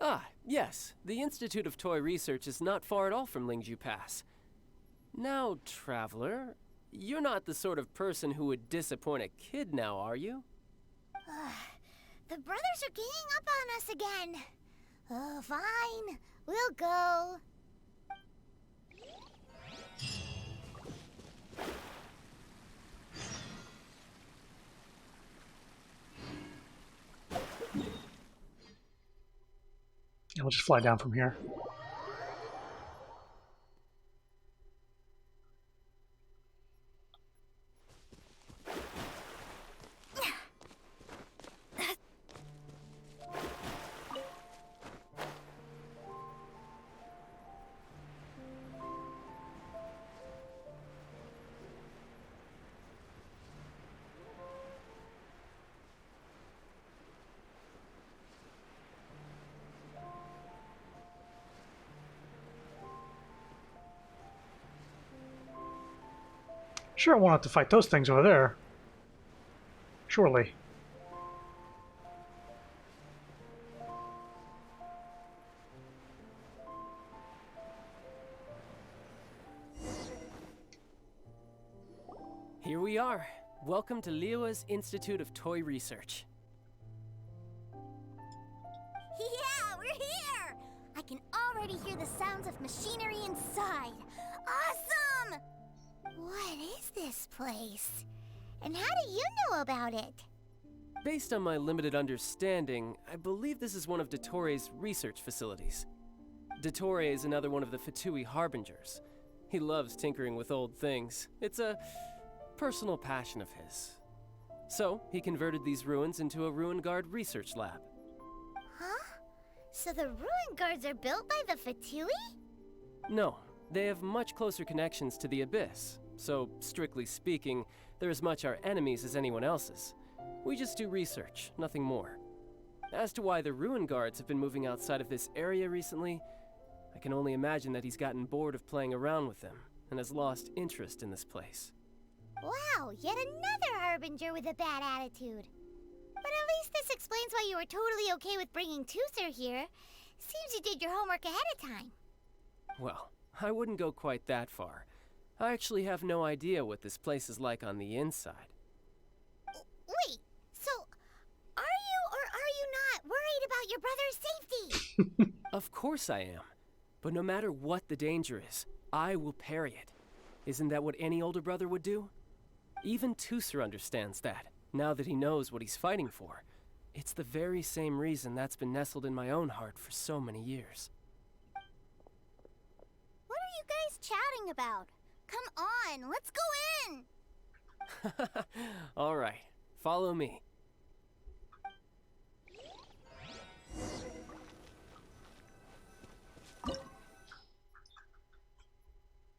Ah, yes, the Institute of Toy Research is not far at all from Lingju Pass. Now, Traveler, you're not the sort of person who would disappoint a kid now, are you? The brothers are ganging up on us again. Oh, fine. We'll go. Yeah, we'll just fly down from here. Sure, I won't have to fight those things over there. Surely. Here we are. Welcome to Liyue's Institute of Toy Research. Yeah, we're here! I can already hear the sounds of machinery inside. Awesome! What is this place? And how do you know about it? Based on my limited understanding, I believe this is one of Dottoro's research facilities. Dottore is another one of the Fatui Harbingers. He loves tinkering with old things. It's a personal passion of his. So, he converted these ruins into a Ruin Guard research lab. Huh? So the ruin guards are built by the Fatui? No, they have much closer connections to the Abyss. So, strictly speaking, they're as much our enemies as anyone else's. We just do research, nothing more. As to why the Ruin Guards have been moving outside of this area recently, I can only imagine that he's gotten bored of playing around with them, and has lost interest in this place. Wow, yet another Harbinger with a bad attitude. But at least this explains why you were totally okay with bringing Tusser here. Seems you did your homework ahead of time. Well, I wouldn't go quite that far. I actually have no idea what this place is like on the inside. Wait, so are you or are you not worried about your brother's safety? Of course I am. But no matter what the danger is, I will parry it. Isn't that what any older brother would do? Even Tusser understands that, now that he knows what he's fighting for. It's the very same reason that's been nestled in my own heart for so many years. What are you guys chatting about? Come on, let's go in! All right, follow me.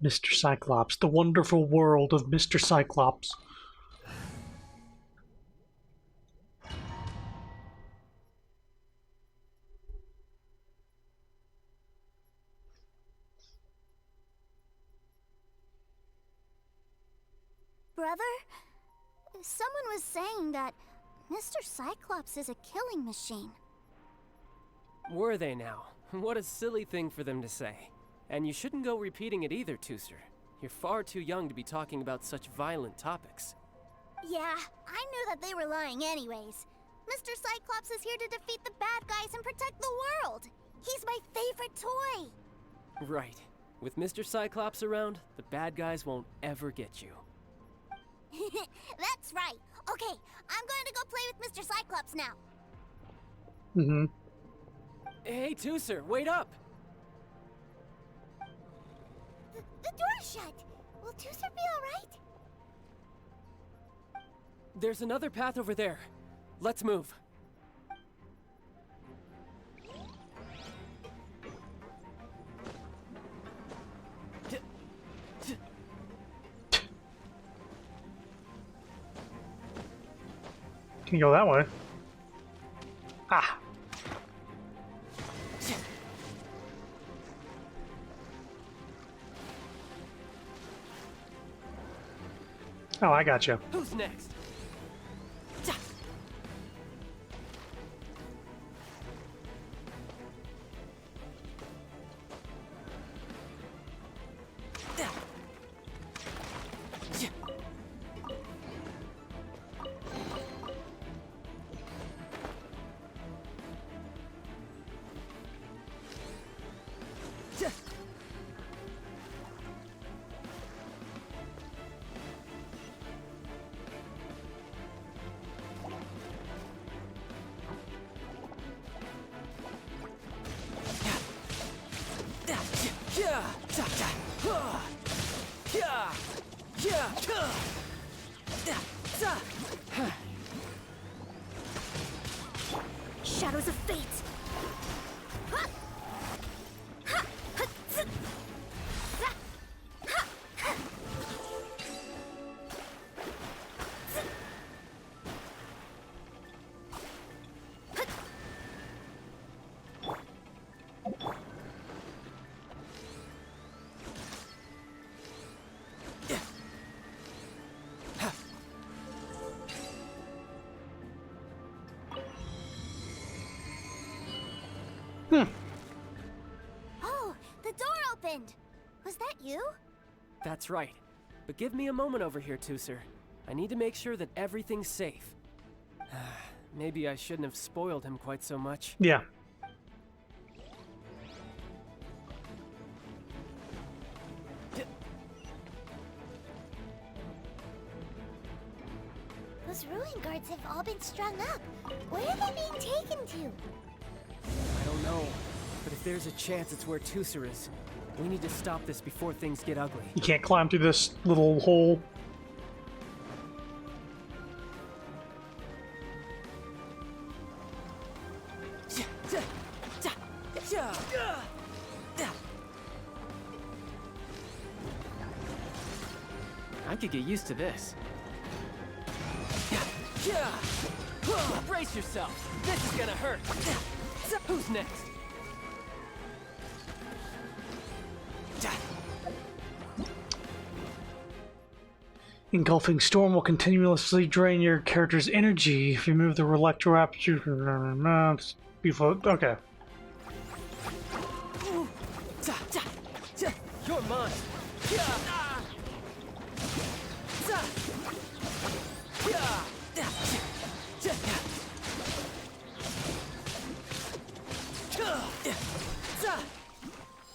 Mr. Cyclops, the wonderful world of Mr. Cyclops. Brother, someone was saying that Mr. Cyclops is a killing machine. Were they now? What a silly thing for them to say. And you shouldn't go repeating it either, Tusser. You're far too young to be talking about such violent topics. Yeah, I knew that they were lying anyways. Mr. Cyclops is here to defeat the bad guys and protect the world. He's my favorite toy! Right. With Mr. Cyclops around, the bad guys won't ever get you. That's right. Okay, I'm going to go play with Mr. Cyclops now. Mm-hmm. Hey, Tooser, wait up! The door's shut. Will Tooser be alright? There's another path over there. Let's move. Can you go that way? Ah. Oh, I got you. Who's next? Shadows of fate. Oh, the door opened. Was that you? That's right. But give me a moment over here, Tooser. I need to make sure that everything's safe. Maybe I shouldn't have spoiled him quite so much. Yeah. Those ruin guards have all been strung up. Where are they being taken to? I don't know, but if there's a chance it's where Tooser is, we need to stop this before things get ugly. You can't climb through this little hole. I could get used to this. Brace yourself! This is gonna hurt! Who's next? Engulfing storm will continuously drain your character's energy. If you move the electro-aptitude... Okay. You're mine!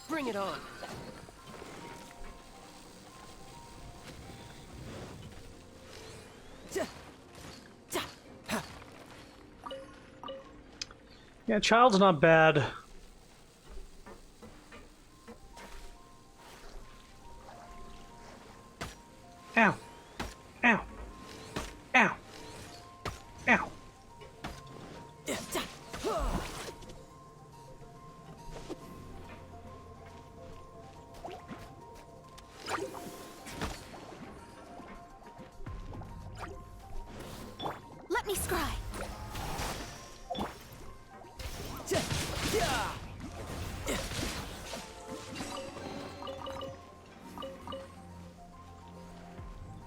Bring it on! Yeah, Child's not bad. Ow. Ow. Ow. Ow. Let me scry.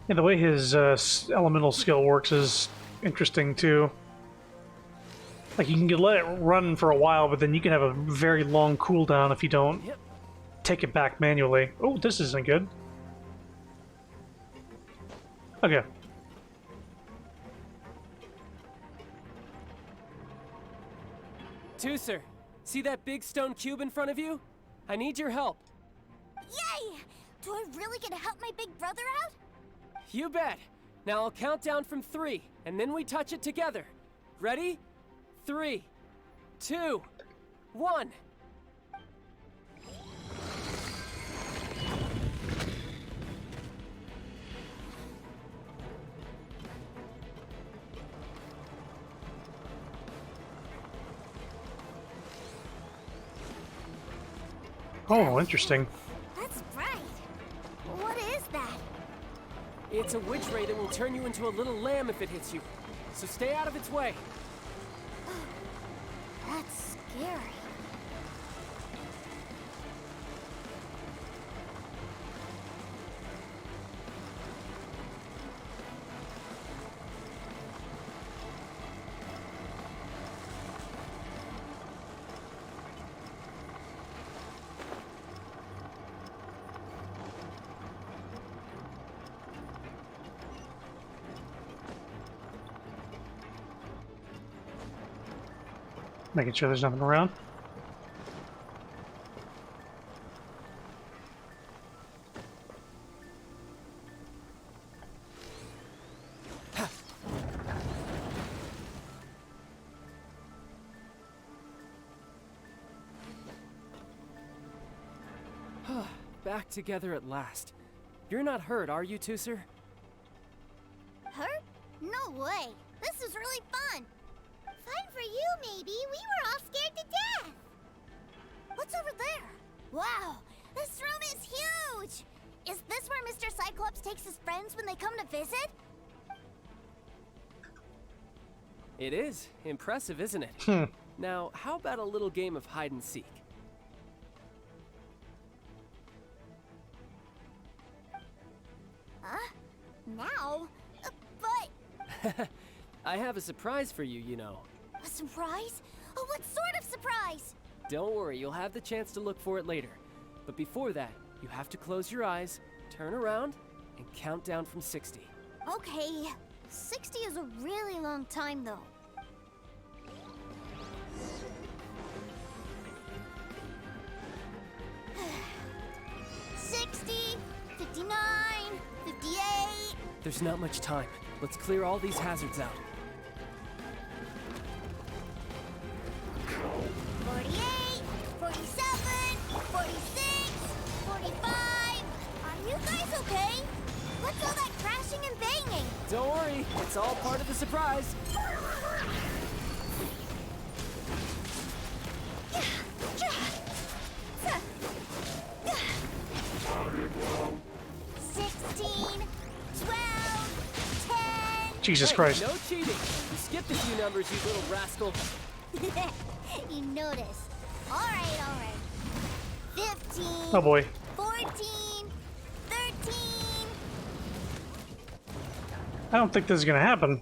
Yeah, the way his elemental skill works is interesting too. Like you can let it run for a while, but then you can have a very long cooldown if you don't take it back manually. Oh, this isn't good. Okay. Tooser, See that big stone cube in front of you? I need your help. Yay! Do I really get to help my big brother out? You bet. Now I'll count down from 3, and then we touch it together. Ready? 3, 2, 1. Oh, interesting. That's bright. What is that? It's a witch ray that will turn you into a little lamb if it hits you. So stay out of its way. That's scary. Making sure there's nothing around. Back together at last. You're not hurt, are you, Tooser? Hurt? No way. This is really fun. Fun for you, maybe. We were all scared to death. What's over there? Wow, this room is huge. Is this where Mr. Cyclops takes his friends when they come to visit? It is. Impressive, isn't it? Now, how about a little game of hide and seek? Huh? Now? But... I have a surprise for you, you know. A surprise? Oh, what sort of surprise? Don't worry, you'll have the chance to look for it later. But before that, you have to close your eyes, turn around, and count down from 60. Okay. 60 is a really long time, though. $60, $59, $58. There's not much time. Let's clear all these hazards out. 48, 47, 46, 45. Are you guys okay? What's all that crashing and banging? Don't worry, it's all part of the surprise. Jesus Christ. No cheating. You skipped a few numbers, you little rascal. You noticed. All right. 15. Oh boy. 14. 13. I don't think this is gonna happen.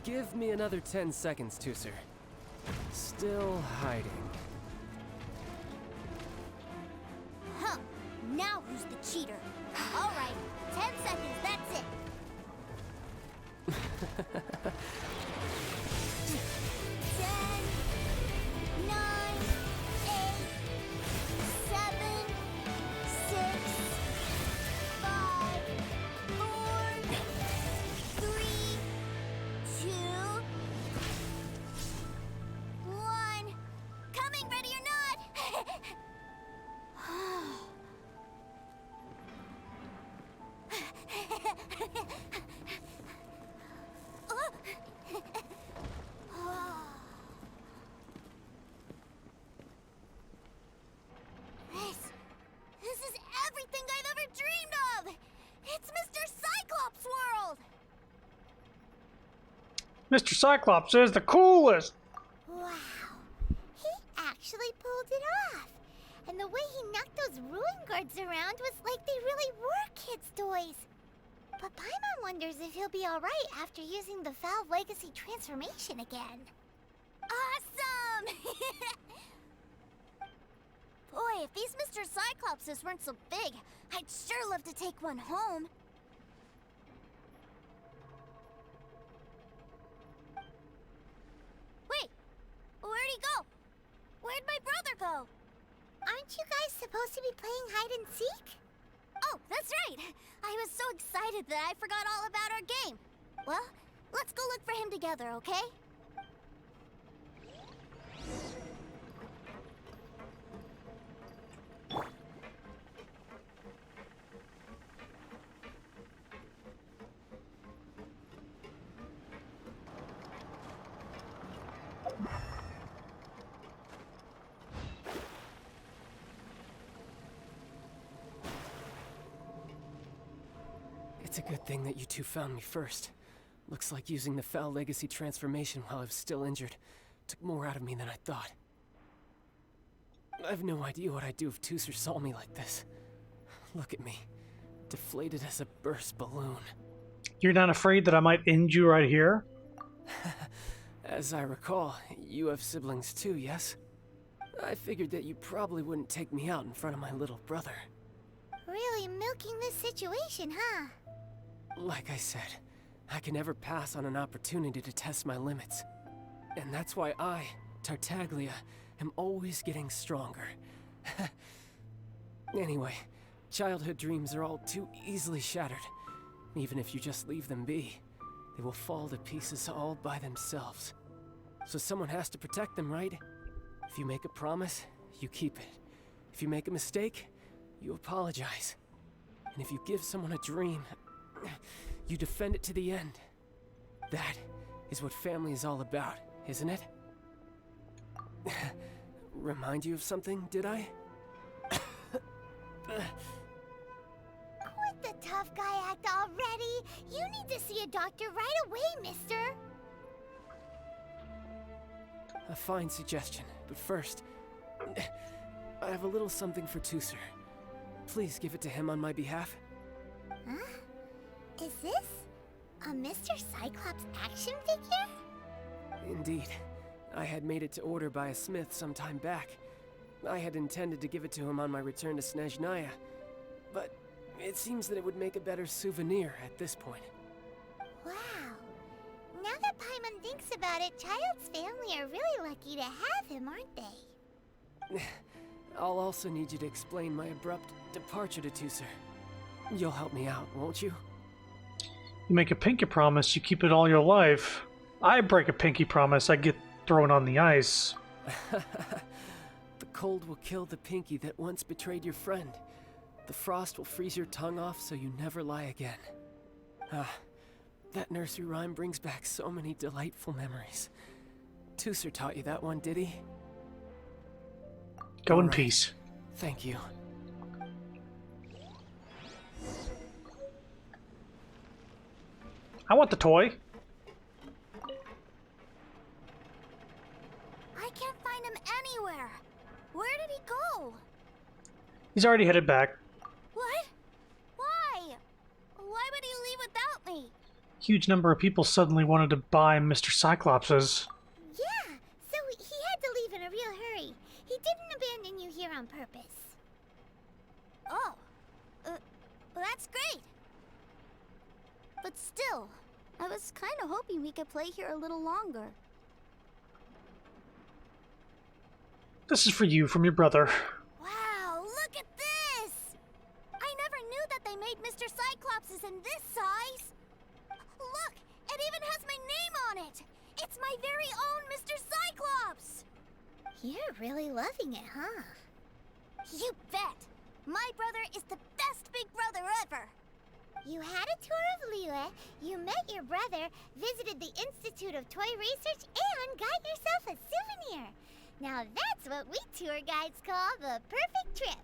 Give me another 10 seconds, Tooser. Still hiding. Huh. Now who's the cheater? All right. 10 seconds, that's it. 10, 9, 8, 7, 6, 5, 4, 3, 2, 1. Coming, ready or not? This is everything I've ever dreamed of! It's Mr. Cyclops' world! Mr. Cyclops is the coolest! Wow. He actually pulled it off. And the way he knocked those ruin guards around was like they really were kids' toys. But Paimon wonders if he'll be alright after using the Valve Legacy transformation again. Awesome! Boy, if these Mr. Cyclopses weren't so big, I'd sure love to take one home. Wait, where'd he go? Where'd my brother go? Aren't you guys supposed to be playing hide and seek? Oh, that's right! I was so excited that I forgot all about our game. Well, let's go look for him together, okay? It's a good thing that you two found me first. Looks like using the Foul Legacy transformation while I was still injured took more out of me than I thought. I have no idea what I'd do if Tooser saw me like this. Look at me, deflated as a burst balloon. You're not afraid that I might end you right here? As I recall, you have siblings too, yes? I figured that you probably wouldn't take me out in front of my little brother. Really milking this situation, huh? Like I said, I can never pass on an opportunity to test my limits. And that's why I, Tartaglia, am always getting stronger. Anyway, childhood dreams are all too easily shattered. Even if you just leave them be, they will fall to pieces all by themselves. So someone has to protect them, right? If you make a promise, you keep it. If you make a mistake, you apologize. And if you give someone a dream, you defend it to the end. That is what family is all about, isn't it? Remind you of something, did I? Quit the tough guy act already! You need to see a doctor right away, mister! A fine suggestion, but first, I have a little something for Tooser. Please give it to him on my behalf. Huh? Is this a Mr. Cyclops action figure? Indeed. I had made it to order by a smith some time back. I had intended to give it to him on my return to Snezhnaya, but it seems that it would make a better souvenir at this point. Wow. Now that Paimon thinks about it, Child's family are really lucky to have him, aren't they? I'll also need you to explain my abrupt departure to Tooser. You'll help me out, won't you? You make a pinky promise, you keep it all your life. I break a pinky promise, I get thrown on the ice. The cold will kill the pinky that once betrayed your friend. The frost will freeze your tongue off so you never lie again. Ah, that nursery rhyme brings back so many delightful memories. Tooser taught you that one, did he? Go in peace. Thank you. I want the toy. I can't find him anywhere. Where did he go? He's already headed back. What? Why? Why would he leave without me? Huge number of people suddenly wanted to buy Mr. Cyclopses. Yeah, so he had to leave in a real hurry. He didn't abandon you here on purpose. Oh. Well, that's great. But still, I was kind of hoping we could play here a little longer. This is for you from your brother. Wow, look at this! I never knew that they made Mr. Cyclopses in this size. Look, it even has my name on it. It's my very own Mr. Cyclops. You're really loving it, huh? You bet. My brother is the best big brother ever. You had a tour of Liyue, you met your brother, visited the Institute of Toy Research, and got yourself a souvenir. Now that's what we tour guides call the perfect trip.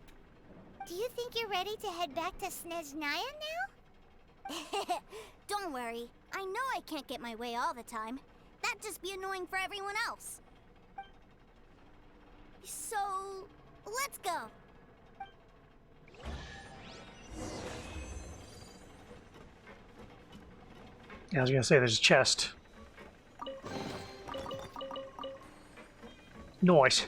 Do you think you're ready to head back to Snezhnaya now? Don't worry. I know I can't get my way all the time. That'd just be annoying for everyone else. So, let's go. Yeah, I was gonna say there's a chest. Nice.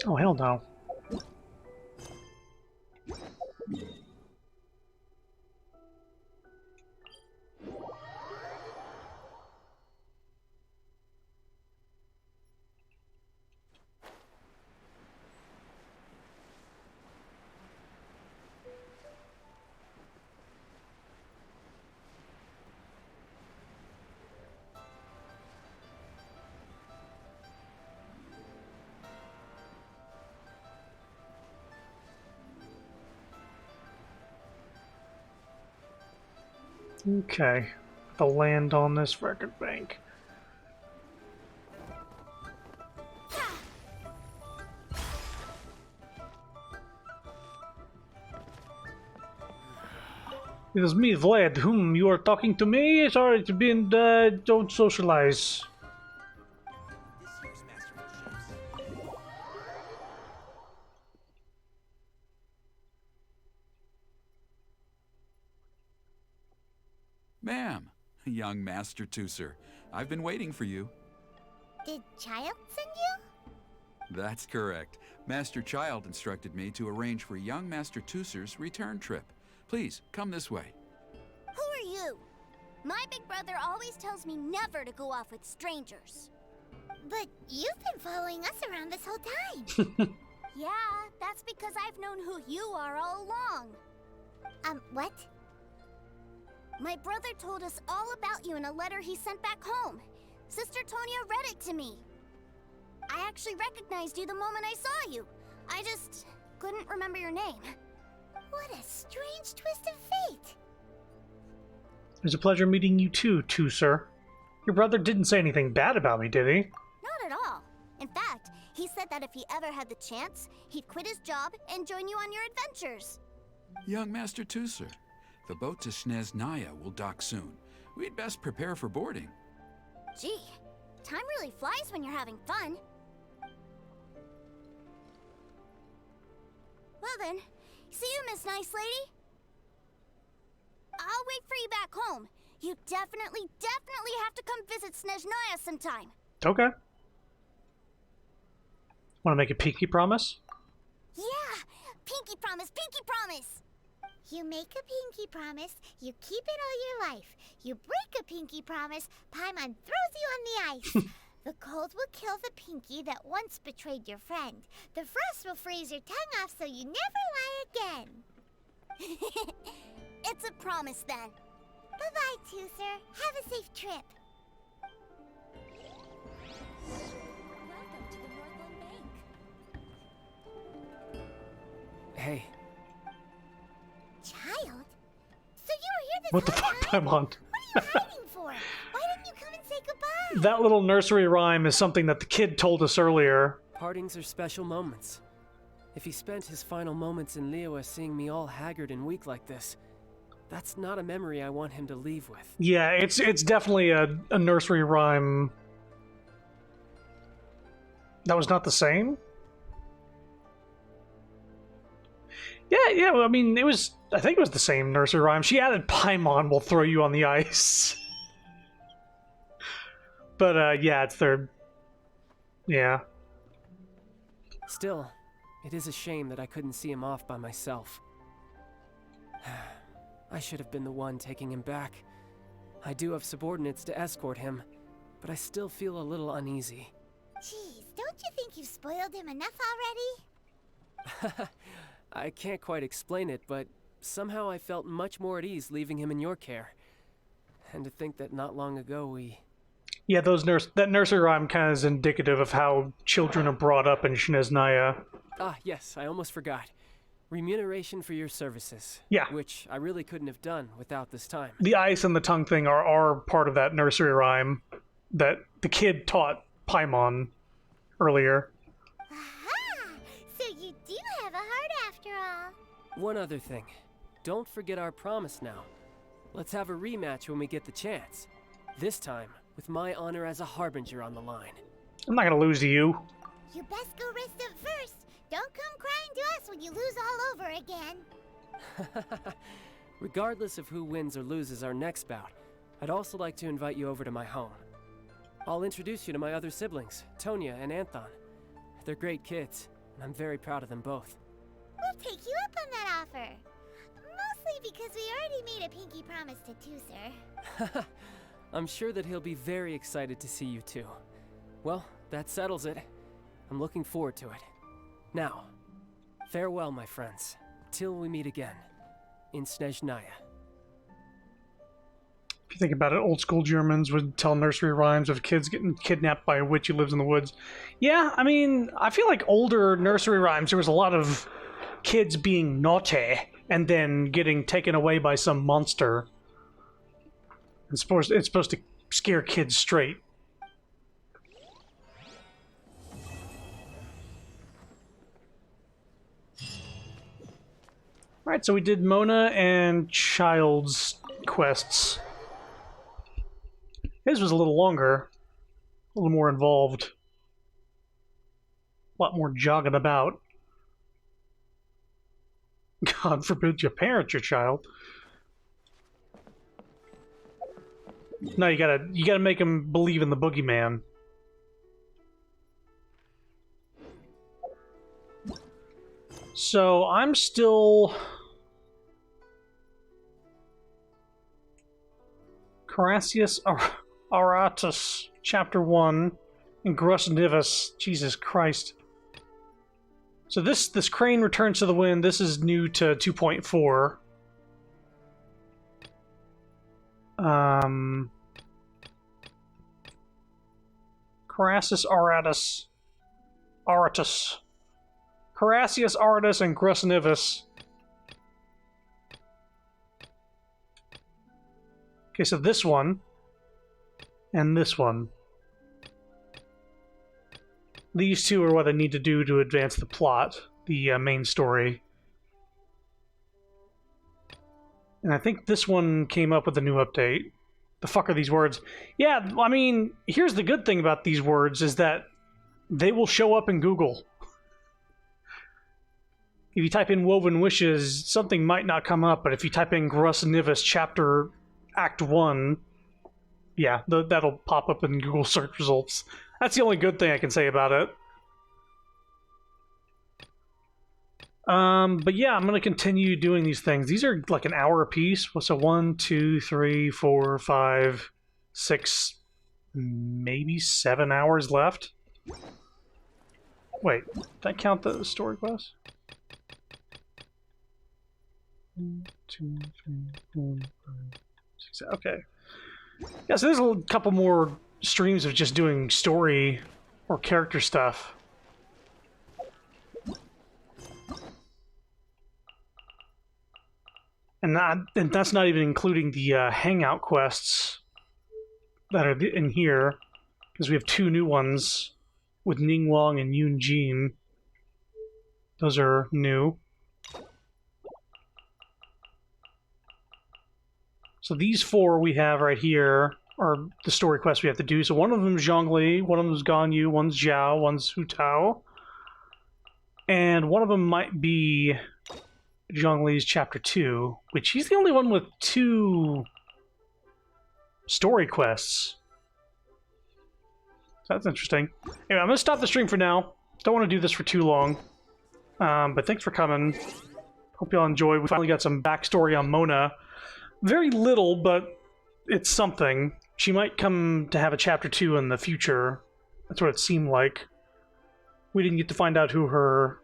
Oh, hell no. Okay. The land on this record bank. It is me, Vlad, whom you are talking to me. Sorry to be in don't socialize. Ma'am, young Master Tooser, I've been waiting for you. Did Child send you? That's correct. Master Child instructed me to arrange for young Master Tooser's return trip. Please, come this way. Who are you? My big brother always tells me never to go off with strangers. But you've been following us around this whole time. Yeah, that's because I've known who you are all along. What? My brother told us all about you in a letter he sent back home. Sister Tonya read it to me. I actually recognized you the moment I saw you. I just couldn't remember your name. What a strange twist of fate. It was a pleasure meeting you too, sir. Your brother didn't say anything bad about me, did he? Not at all. In fact, he said that if he ever had the chance, he'd quit his job and join you on your adventures. Young Master Tooser, the boat to Snezhnaya will dock soon. We'd best prepare for boarding. Gee, time really flies when you're having fun. Well then, see you, Miss Nice Lady. I'll wait for you back home. You definitely have to come visit Snezhnaya sometime. Okay. Want to make a pinky promise? Yeah! Pinky promise, pinky promise! You make a pinky promise, you keep it all your life. You break a pinky promise, Paimon throws you on the ice. The cold will kill the pinky that once betrayed your friend. The frost will freeze your tongue off so you never lie again. It's a promise then. Bye-bye, Tooser. Have a safe trip. Welcome to the Northland Bank. Hey. Child? So you were here this What the whole fuck, time? Paimon? What are you hiding for? Why didn't you come and say goodbye? That little nursery rhyme is something that the kid told us earlier. Partings are special moments. If he spent his final moments in Liyue seeing me all haggard and weak like this, that's not a memory I want him to leave with. Yeah, it's definitely a nursery rhyme. That was not the same? Yeah, well, I mean, I think it was the same nursery rhyme. She added Paimon will throw you on the ice. But, yeah, it's their... Yeah. Still, it is a shame that I couldn't see him off by myself. I should have been the one taking him back. I do have subordinates to escort him, but I still feel a little uneasy. Jeez, don't you think you've spoiled him enough already? I can't quite explain it, but somehow I felt much more at ease leaving him in your care. And to think that not long ago we... Yeah, that nursery rhyme kind of is indicative of how children are brought up in Snezhnaya. Ah, yes, I almost forgot. Remuneration for your services. Yeah. Which I really couldn't have done without this time. The ice and the tongue thing are part of that nursery rhyme that the kid taught Paimon earlier. Aha! So you do have a heart after all. One other thing. don't forget our promise now. Let's have a rematch when we get the chance. This time, with my honor as a Harbinger on the line. I'm not gonna lose to you. You best go rest up first. Don't come crying to us when you lose all over again. Regardless of who wins or loses our next bout, I'd also like to invite you over to my home. I'll introduce you to my other siblings, Tonya and Anthon. They're great kids, and I'm very proud of them both. We'll take you up on that offer. Mostly because we already made a pinky promise to Tooser. I'm sure that he'll be very excited to see you too. Well, that settles it. I'm looking forward to it. Now, farewell, my friends, till we meet again in Snezhnaya. If you think about it, old school Germans would tell nursery rhymes of kids getting kidnapped by a witch who lives in the woods. Yeah, I mean, I feel like older nursery rhymes, there was a lot of kids being naughty and then getting taken away by some monster. It's supposed to scare kids straight. Alright, so we did Mona and Child's quests. His was a little longer, a little more involved, a lot more jogging about. God forbid you parent your child. No, you gotta make him believe in the boogeyman. So I'm still Carassius Aratus, Chapter 1, and Grus Nivus. Jesus Christ. So this crane returns to the wind. This is new to 2.4. Carassius Aratus. Carassius Aratus and Grus Nivus. Okay, so this one and this one. These two are what I need to do to advance the plot, the main story. And I think this one came up with a new update. The fuck are these words? Yeah, I mean, here's the good thing about these words is that they will show up in Google. If you type in Woven Wishes, something might not come up, but if you type in Grus Nivus Chapter Act 1, yeah, that'll pop up in Google search results. That's the only good thing I can say about it. But yeah, I'm going to continue doing these things. These are like an hour a piece. So 1, 2, 3, 4, 5, 6, maybe 7 hours left. Wait, did I count the story quest? 1, 2, 3, 4, 5, 6. Okay. Yeah, so there's a couple more streams of just doing story or character stuff. And that's not even including the hangout quests that are in here, because we have 2 new ones with Ningguang and Yunjin. Those are new. So these 4 we have right here are the story quests we have to do. So one of them is Zhongli, one of them is Ganyu, one's Zhao, one's Hu Tao. And one of them might be Zhongli's Chapter 2, which he's the only one with 2 story quests. So that's interesting. Anyway, I'm going to stop the stream for now. Don't want to do this for too long. But thanks for coming. Hope y'all enjoyed. We finally got some backstory on Mona. Very little, but it's something. She might come to have a Chapter 2 in the future. That's what it seemed like. We didn't get to find out who her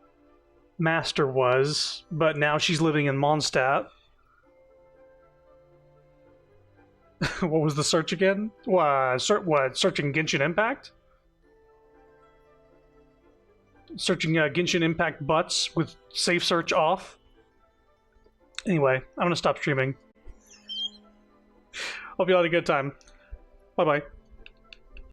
master was, but now she's living in Mondstadt. What was the search again? What? Searching Genshin Impact? Searching Genshin Impact butts with safe search off? Anyway, I'm gonna stop streaming. Hope you all had a good time. Bye-bye.